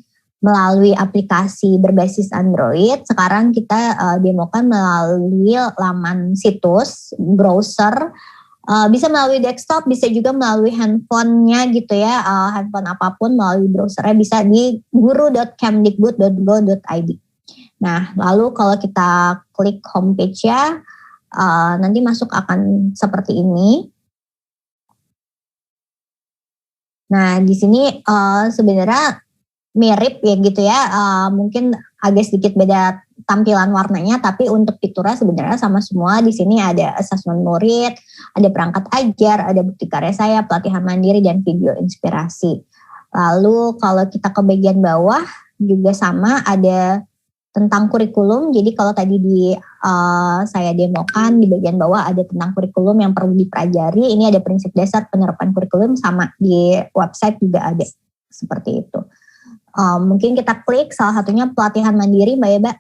S1: melalui aplikasi berbasis Android, sekarang kita demokan melalui laman situs, browser, bisa melalui desktop, bisa juga melalui handphonenya gitu ya, handphone apapun melalui browsernya bisa di guru.kemdikbud.go.id. Nah, lalu kalau kita klik homepage ya, nanti masuk akan seperti ini. Nah, di sini sebenarnya mirip ya gitu ya, mungkin agak sedikit beda tampilan warnanya, tapi untuk fiturnya sebenarnya sama semua. Di sini ada asesmen murid, ada perangkat ajar, ada bukti karya saya, pelatihan mandiri, dan video inspirasi. Lalu kalau kita ke bagian bawah juga sama, ada tentang kurikulum. Jadi kalau tadi saya demokan di bagian bawah ada tentang kurikulum yang perlu dipelajari. Ini ada prinsip dasar penerapan kurikulum, sama di website juga ada seperti itu. Mungkin kita klik salah satunya pelatihan mandiri Mbak Eba.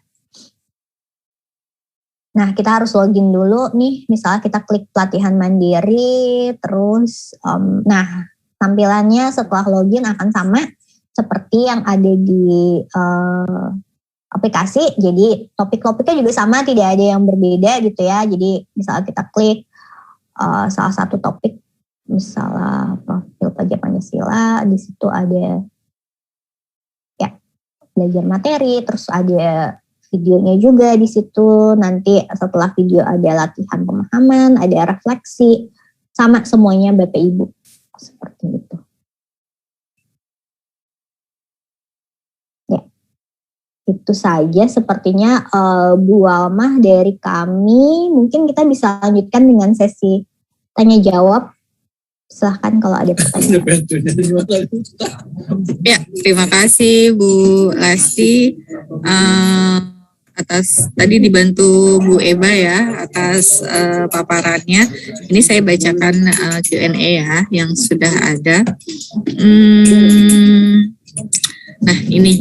S1: Nah, kita harus login dulu nih. Misalnya kita klik pelatihan mandiri, terus nah tampilannya setelah login akan sama seperti yang ada di aplikasi. Jadi topik-topiknya juga sama, tidak ada yang berbeda gitu ya. Jadi misalnya kita klik salah satu topik, misalnya profil pelajar Pancasila, di situ ada belajar materi, terus ada videonya juga di situ. Nanti setelah video ada latihan pemahaman, ada refleksi, sama semuanya Bapak Ibu. Seperti itu. Ya, itu saja sepertinya Bu Almah dari kami. Mungkin kita bisa lanjutkan dengan sesi tanya jawab. Silahkan kalau ada pertanyaan.
S2: Ya, terima kasih Bu Lasti atas tadi dibantu Bu Eba ya atas paparannya. Ini saya bacakan Q&A ya yang sudah ada. Nah ini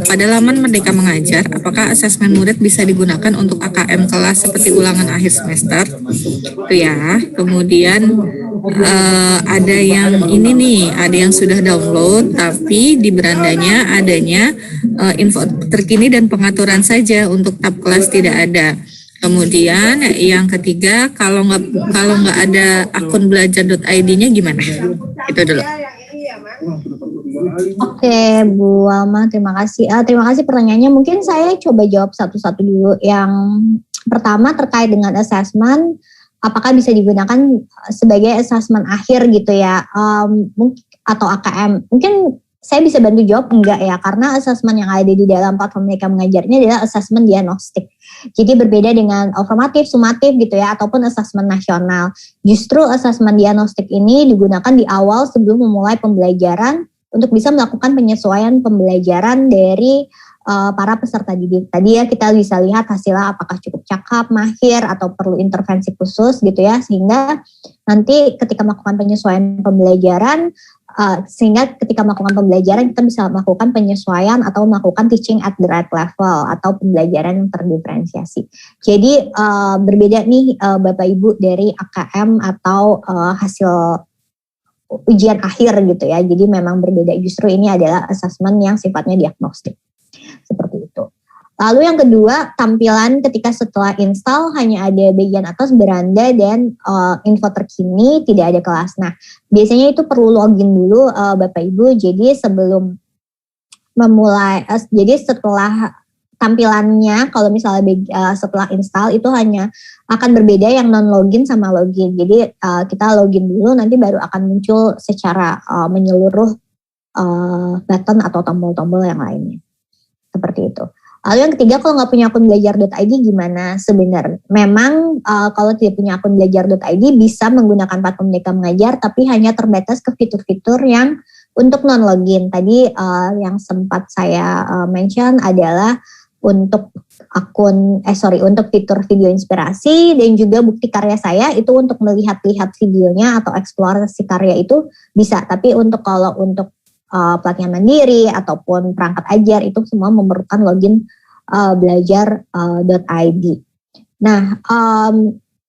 S2: pada laman Merdeka Mengajar, apakah asesmen murid bisa digunakan untuk AKM kelas seperti ulangan akhir semester? Itu ya. Kemudian ada yang ini nih, ada yang sudah download tapi di berandanya adanya info terkini dan pengaturan saja, untuk tab kelas tidak ada. Kemudian yang ketiga, kalau nggak ada akun belajar.id-nya gimana? Itu dulu.
S1: Oke, Bu Alma, terima kasih. Terima kasih pertanyaannya. Mungkin saya coba jawab satu-satu dulu. Yang Pertama terkait dengan assessment, apakah bisa digunakan sebagai assessment akhir gitu ya, mungkin atau AKM? Mungkin saya bisa bantu jawab enggak ya, karena assessment yang ada di dalam platform Merdeka Mengajar ini adalah assessment diagnostik. Jadi berbeda dengan formatif, sumatif gitu ya, ataupun assessment nasional. Justru assessment diagnostik ini digunakan di awal sebelum memulai pembelajaran untuk bisa melakukan penyesuaian pembelajaran dari para peserta didik. Tadi ya kita bisa lihat hasilnya apakah cukup cakap, mahir, atau perlu intervensi khusus gitu ya, sehingga nanti ketika melakukan penyesuaian pembelajaran, kita bisa melakukan penyesuaian atau melakukan teaching at the right level atau pembelajaran yang terdiferensiasi. Jadi berbeda nih Bapak Ibu dari AKM atau hasil ujian akhir gitu ya. Jadi memang berbeda, justru ini adalah assessment yang sifatnya diagnostik. Seperti itu. Lalu yang kedua, tampilan ketika setelah install hanya ada bagian atas beranda dan info terkini, tidak ada kelas. Nah, biasanya itu perlu login dulu Bapak Ibu. Jadi sebelum memulai, jadi setelah tampilannya, kalau misalnya setelah install itu hanya akan berbeda yang non login sama login. Jadi kita login dulu, nanti baru akan muncul secara menyeluruh button atau tombol-tombol yang lainnya. Seperti itu. Lalu yang ketiga, kalau nggak punya akun belajar.id gimana sebenarnya? Memang kalau tidak punya akun belajar.id bisa menggunakan platform Merdeka Mengajar, tapi hanya terbatas ke fitur-fitur yang untuk non-login. Tadi yang sempat saya mention adalah untuk untuk fitur video inspirasi dan juga bukti karya saya itu untuk melihat-lihat videonya atau eksplorasi karya itu bisa. Tapi kalau untuk pelatihan mandiri ataupun perangkat ajar itu semua memerlukan login belajar.id. Nah,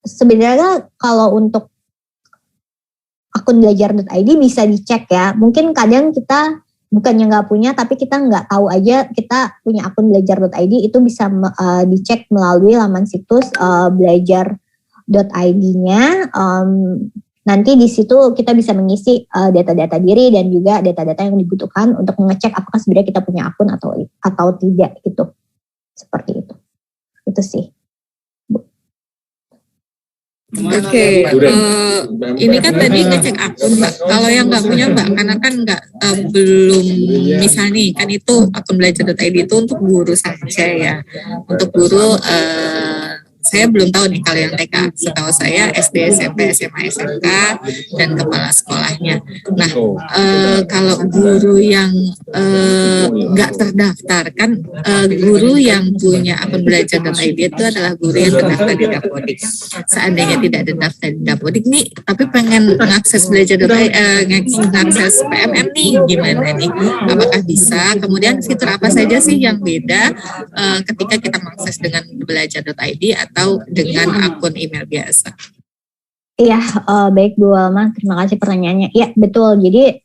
S1: sebenarnya kalau untuk akun belajar.id bisa dicek ya. Mungkin kadang kita bukannya nggak punya, tapi kita nggak tahu aja kita punya akun belajar.id, itu bisa dicek melalui laman situs belajar.id-nya. Nanti di situ kita bisa mengisi data-data diri dan juga data-data yang dibutuhkan untuk mengecek apakah sebenarnya kita punya akun atau tidak gitu. Seperti itu. Itu sih.
S2: Oke. Ini kan tadi ngecek akun Mbak. Kalau yang nggak punya Mbak, karena kan belum, misalnya kan itu akun belajar.id itu untuk guru saja ya. Untuk guru saya belum tahu nih kalau yang TK. Setahu saya SD, SMP, SMA, SMK dan kepala sekolahnya. Nah, kalau guru yang nggak terdaftar, kan guru yang punya akun belajar.id itu adalah guru yang terdaftar di Dapodik. Seandainya tidak terdaftar di Dapodik nih, tapi pengen mengakses belajar.id, mengakses PMM nih, gimana nih? Apakah bisa? Kemudian fitur apa saja sih yang beda ketika kita mengakses dengan belajar.id atau dengan akun email biasa?
S1: Iya, baik Bu Alma, terima kasih pertanyaannya. Iya, betul. Jadi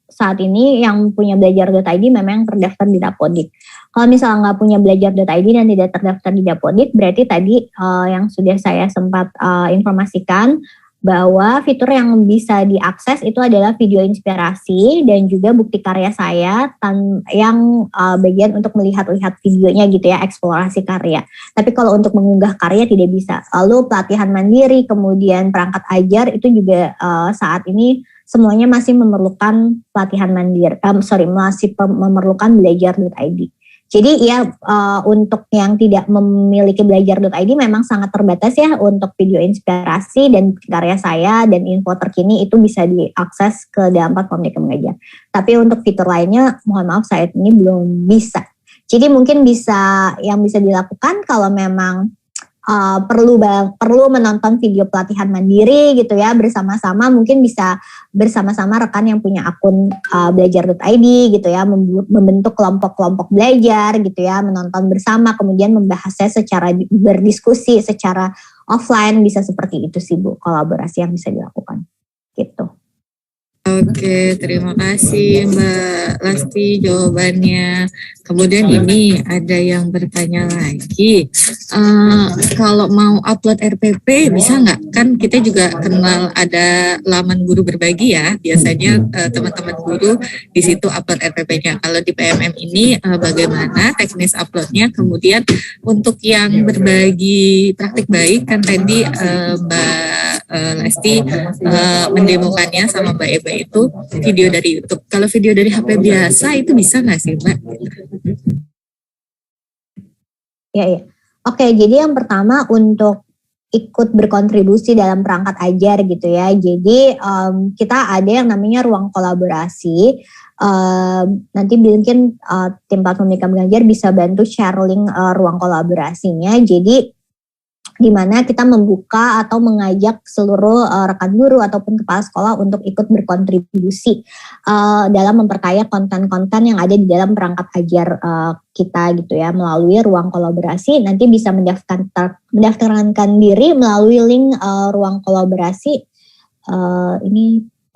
S1: saat ini yang punya belajar.id memang terdaftar di Dapodik. Kalau misalnya nggak punya belajar.id dan tidak terdaftar di Dapodik, berarti tadi yang sudah saya sempat informasikan bahwa fitur yang bisa diakses itu adalah video inspirasi dan juga bukti karya saya yang bagian untuk melihat-lihat videonya gitu ya, eksplorasi karya. Tapi kalau untuk mengunggah karya tidak bisa. Lalu pelatihan mandiri, kemudian perangkat ajar itu juga saat ini semuanya masih memerlukan pelatihan mandiri, masih memerlukan belajar.id. Jadi ya untuk yang tidak memiliki belajar.id memang sangat terbatas ya untuk video inspirasi dan karya saya dan info terkini itu bisa diakses ke dalam platform Merdeka Mengajar. Tapi untuk fitur lainnya mohon maaf saat ini belum bisa. Jadi mungkin yang bisa dilakukan kalau memang perlu menonton video pelatihan mandiri gitu ya bersama-sama, mungkin bisa bersama-sama rekan yang punya akun belajar.id gitu ya, membentuk kelompok-kelompok belajar gitu ya, menonton bersama kemudian membahasnya secara berdiskusi secara offline, bisa seperti itu sih Bu, kolaborasi yang bisa dilakukan gitu.
S2: Oke, terima kasih Mbak Lasti jawabannya. Kemudian ini ada yang bertanya lagi, kalau mau upload RPP bisa nggak? Kan kita juga kenal ada laman guru berbagi ya, biasanya teman-teman guru di situ upload RPP-nya. Kalau di PMM ini bagaimana teknis uploadnya? Kemudian untuk yang berbagi praktik baik kan tadi Mbak Lasti mendemokannya sama Mbak Eba itu video dari YouTube. Kalau video dari HP biasa itu bisa nggak sih Mbak?
S1: Ya. Oke, jadi yang pertama untuk ikut berkontribusi dalam perangkat ajar gitu ya. Jadi kita ada yang namanya ruang kolaborasi. Nanti mungkin tim platform Merdeka Mengajar bisa bantu share link ruang kolaborasinya. Jadi di mana kita membuka atau mengajak seluruh rekan guru ataupun kepala sekolah untuk ikut berkontribusi dalam memperkaya konten-konten yang ada di dalam perangkat ajar kita gitu ya, melalui ruang kolaborasi. Nanti bisa mendaftarkan diri melalui link ruang kolaborasi. Ini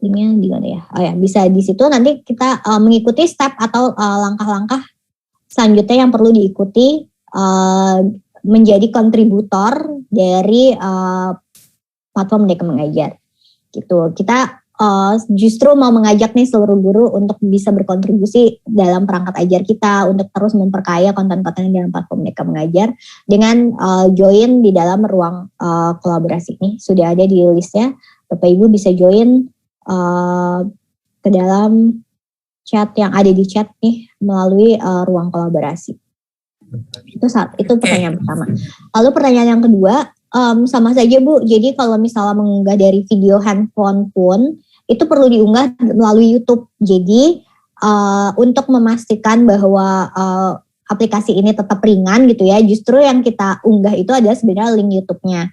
S1: linknya di mana ya? Oh ya, bisa di situ. Nanti kita mengikuti step atau langkah-langkah selanjutnya yang perlu diikuti menjadi kontributor dari platform Merdeka Mengajar gitu. Kita justru mau mengajak nih seluruh guru untuk bisa berkontribusi dalam perangkat ajar kita, untuk terus memperkaya konten-konten dalam platform Merdeka Mengajar dengan join di dalam ruang kolaborasi ini. Sudah ada di listnya, Bapak Ibu bisa join ke dalam chat yang ada di chat nih melalui ruang kolaborasi. Itu pertanyaan pertama. Lalu pertanyaan yang kedua, sama saja Bu. Jadi kalau misalnya mengunggah dari video handphone pun itu perlu diunggah melalui YouTube. Jadi untuk memastikan bahwa aplikasi ini tetap ringan gitu ya, justru yang kita unggah itu adalah sebenarnya link YouTube-nya.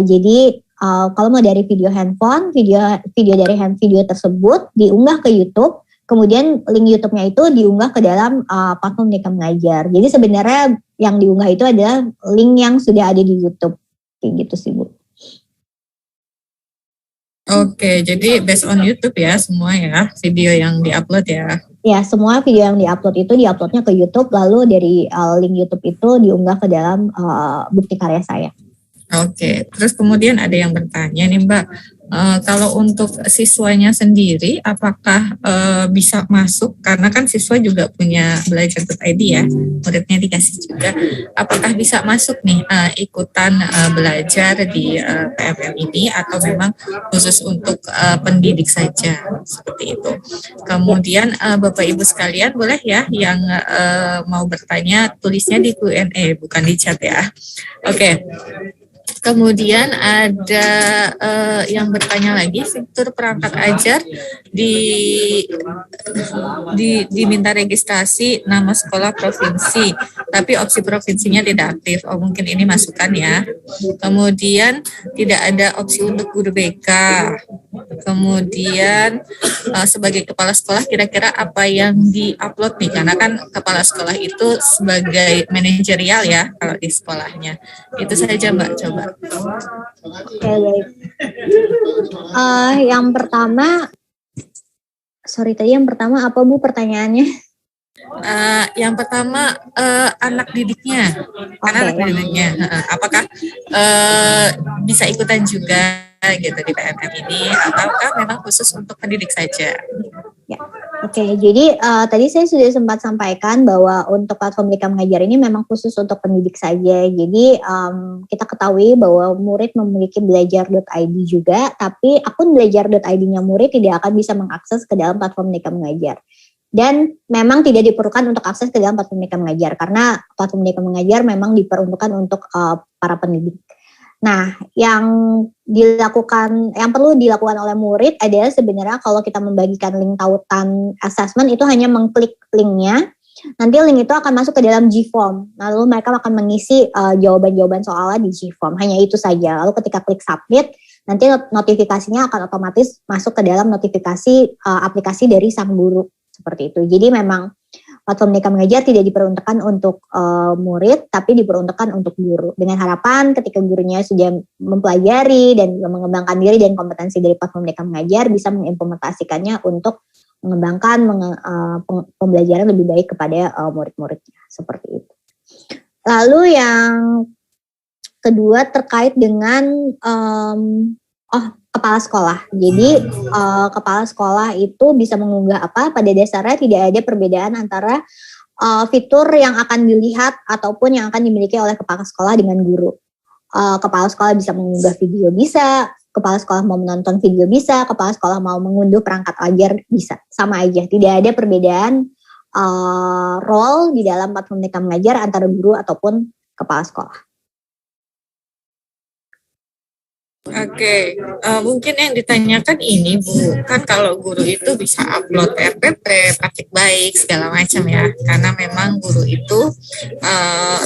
S1: Jadi kalau mau dari video handphone, video dari video tersebut diunggah ke YouTube. Kemudian link YouTube-nya itu diunggah ke dalam platform Merdeka Mengajar. Jadi sebenarnya yang diunggah itu adalah link yang sudah ada di YouTube. Kayak gitu sih Bu.
S2: Oke, jadi based on YouTube ya semua ya, video yang diupload ya.
S1: Ya, semua video yang diupload itu diuploadnya ke YouTube, lalu dari link YouTube itu diunggah ke dalam bukti karya saya.
S2: Oke, terus kemudian ada yang bertanya nih Mbak, kalau untuk siswanya sendiri apakah bisa masuk, karena kan siswa juga punya belajar.id ya, muridnya dikasih juga, apakah bisa masuk nih ikutan belajar di PMM ini atau memang khusus untuk pendidik saja, seperti itu. Kemudian Bapak Ibu sekalian boleh ya yang mau bertanya tulisnya di Q&A bukan di chat ya. Oke. Kemudian ada yang bertanya lagi, fitur perangkat ajar diminta registrasi nama sekolah provinsi, tapi opsi provinsinya tidak aktif. Oh mungkin ini masukan ya. Kemudian tidak ada opsi untuk guru BK. Kemudian sebagai kepala sekolah kira-kira apa yang di-upload nih, karena kan kepala sekolah itu sebagai manajerial ya kalau di sekolahnya. Itu saja Mbak, coba.
S1: Oke, baik. Yang pertama, yang pertama apa Bu pertanyaannya?
S2: Yang pertama anak didiknya, anak didiknya, apakah bisa ikutan juga gitu di PMM ini, ataukah memang khusus untuk pendidik saja?
S1: Ya, oke. Jadi tadi saya sudah sempat sampaikan bahwa untuk platform Merdeka Mengajar ini memang khusus untuk pendidik saja. Jadi kita ketahui bahwa murid memiliki belajar.id juga, tapi akun belajar.id-nya murid tidak akan bisa mengakses ke dalam platform Merdeka Mengajar. Dan memang tidak diperlukan untuk akses ke dalam platform Merdeka Mengajar, karena platform Merdeka Mengajar memang diperuntukkan untuk para pendidik. Nah, yang perlu dilakukan oleh murid adalah sebenarnya kalau kita membagikan link tautan assessment itu hanya mengklik linknya, nanti link itu akan masuk ke dalam G-form, lalu mereka akan mengisi jawaban-jawaban soalnya di G-form, hanya itu saja. Lalu ketika klik submit, nanti notifikasinya akan otomatis masuk ke dalam notifikasi aplikasi dari sang guru, seperti itu. Jadi memang platform Merdeka Mengajar tidak diperuntukkan untuk murid, tapi diperuntukkan untuk guru. Dengan harapan ketika gurunya sudah mempelajari dan mengembangkan diri dan kompetensi dari platform Merdeka Mengajar, bisa mengimplementasikannya untuk mengembangkan pembelajaran lebih baik kepada murid-muridnya, seperti itu. Lalu yang kedua terkait dengan kepala sekolah. Jadi kepala sekolah itu bisa mengunggah apa? Pada dasarnya tidak ada perbedaan antara fitur yang akan dilihat ataupun yang akan dimiliki oleh kepala sekolah dengan guru. Kepala sekolah bisa mengunggah video, bisa. Kepala sekolah mau menonton video, bisa. Kepala sekolah mau mengunduh perangkat ajar, bisa. Sama aja. Tidak ada perbedaan role di dalam platform Merdeka Mengajar antara guru ataupun kepala sekolah.
S2: Oke, mungkin yang ditanyakan ini Bu, kan kalau guru itu bisa upload RPP, praktik baik, segala macam ya, karena memang guru itu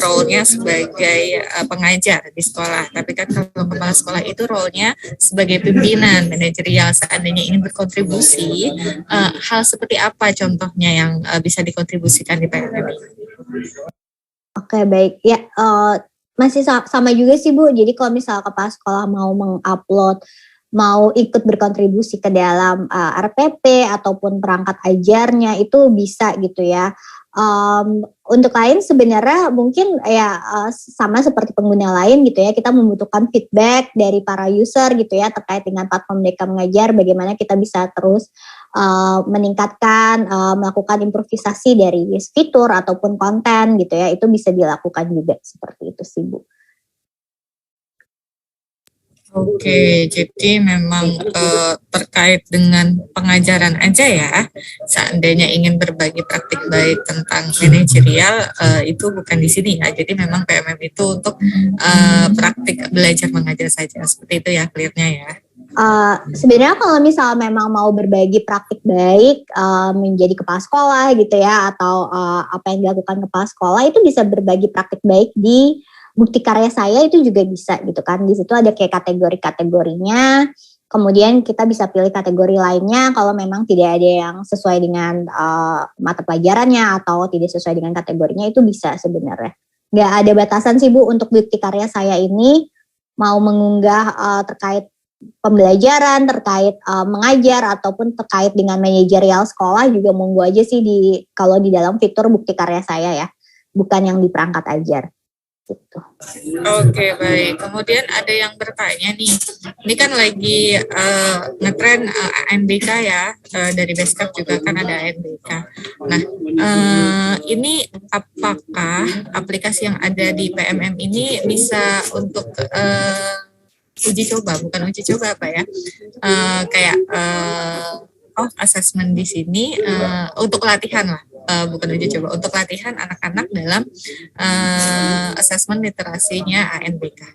S2: role-nya sebagai pengajar di sekolah, tapi kan kalau kepala sekolah itu role-nya sebagai pimpinan, manajerial, seandainya ingin berkontribusi, hal seperti apa contohnya yang bisa dikontribusikan di PMM ini?
S1: Oke, baik. Ya, masih sama juga sih Bu. Jadi kalau misalnya kepala sekolah mau mengupload, mau ikut berkontribusi ke dalam RPP ataupun perangkat ajarnya, itu bisa gitu ya. Untuk lain sebenarnya mungkin ya sama seperti pengguna lain gitu ya, kita membutuhkan feedback dari para user gitu ya terkait dengan platform Merdeka Mengajar, bagaimana kita bisa terus meningkatkan, melakukan improvisasi dari fitur ataupun konten gitu ya, itu bisa dilakukan juga seperti itu sih Bu.
S2: Oke, jadi memang terkait dengan pengajaran aja ya, seandainya ingin berbagi praktik baik tentang manajerial, itu bukan di sini ya, jadi memang PMM itu untuk praktik belajar mengajar saja, seperti itu ya clear-nya ya.
S1: Sebenarnya kalau misalnya memang mau berbagi praktik baik menjadi kepala sekolah gitu ya, atau apa yang dilakukan kepala sekolah itu bisa berbagi praktik baik di bukti karya saya, itu juga bisa gitu kan. Di situ ada kayak kategori-kategorinya. Kemudian kita bisa pilih kategori lainnya kalau memang tidak ada yang sesuai dengan mata pelajarannya atau tidak sesuai dengan kategorinya, itu bisa sebenarnya. Nggak ada batasan sih Bu untuk bukti karya saya ini, mau mengunggah terkait pembelajaran, terkait mengajar ataupun terkait dengan manajerial sekolah juga monggo aja sih kalau di dalam fitur bukti karya saya ya, bukan yang di perangkat ajar. Gitu.
S2: Oke, baik. Kemudian ada yang bertanya nih, ini kan lagi ngetren ANBK ya, dari Beskap juga kan ada ANBK. Nah, ini apakah aplikasi yang ada di PMM ini bisa untuk uji coba, bukan uji coba apa ya, kayak assessment di sini untuk latihan lah. Bukan uji coba, untuk latihan anak-anak dalam asesmen literasinya ANBK.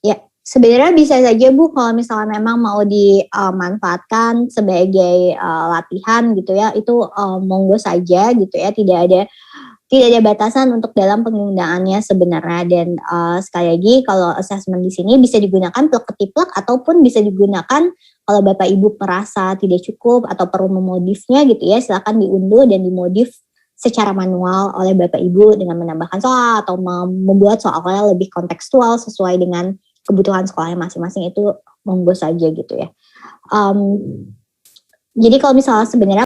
S2: Ya, sebenarnya bisa saja Bu, kalau misalnya memang mau dimanfaatkan sebagai latihan gitu ya, itu monggo saja gitu ya, tidak ada batasan untuk dalam penggunaannya sebenarnya. Dan sekali lagi kalau assessment di sini bisa digunakan plek-ketiplek ataupun bisa digunakan kalau Bapak Ibu merasa tidak cukup atau perlu memodifnya gitu ya, silakan diunduh dan dimodif secara manual oleh Bapak Ibu dengan menambahkan soal atau membuat soalnya lebih kontekstual sesuai dengan kebutuhan sekolahnya masing-masing, itu monggo saja gitu ya. Jadi kalau misalnya sebenarnya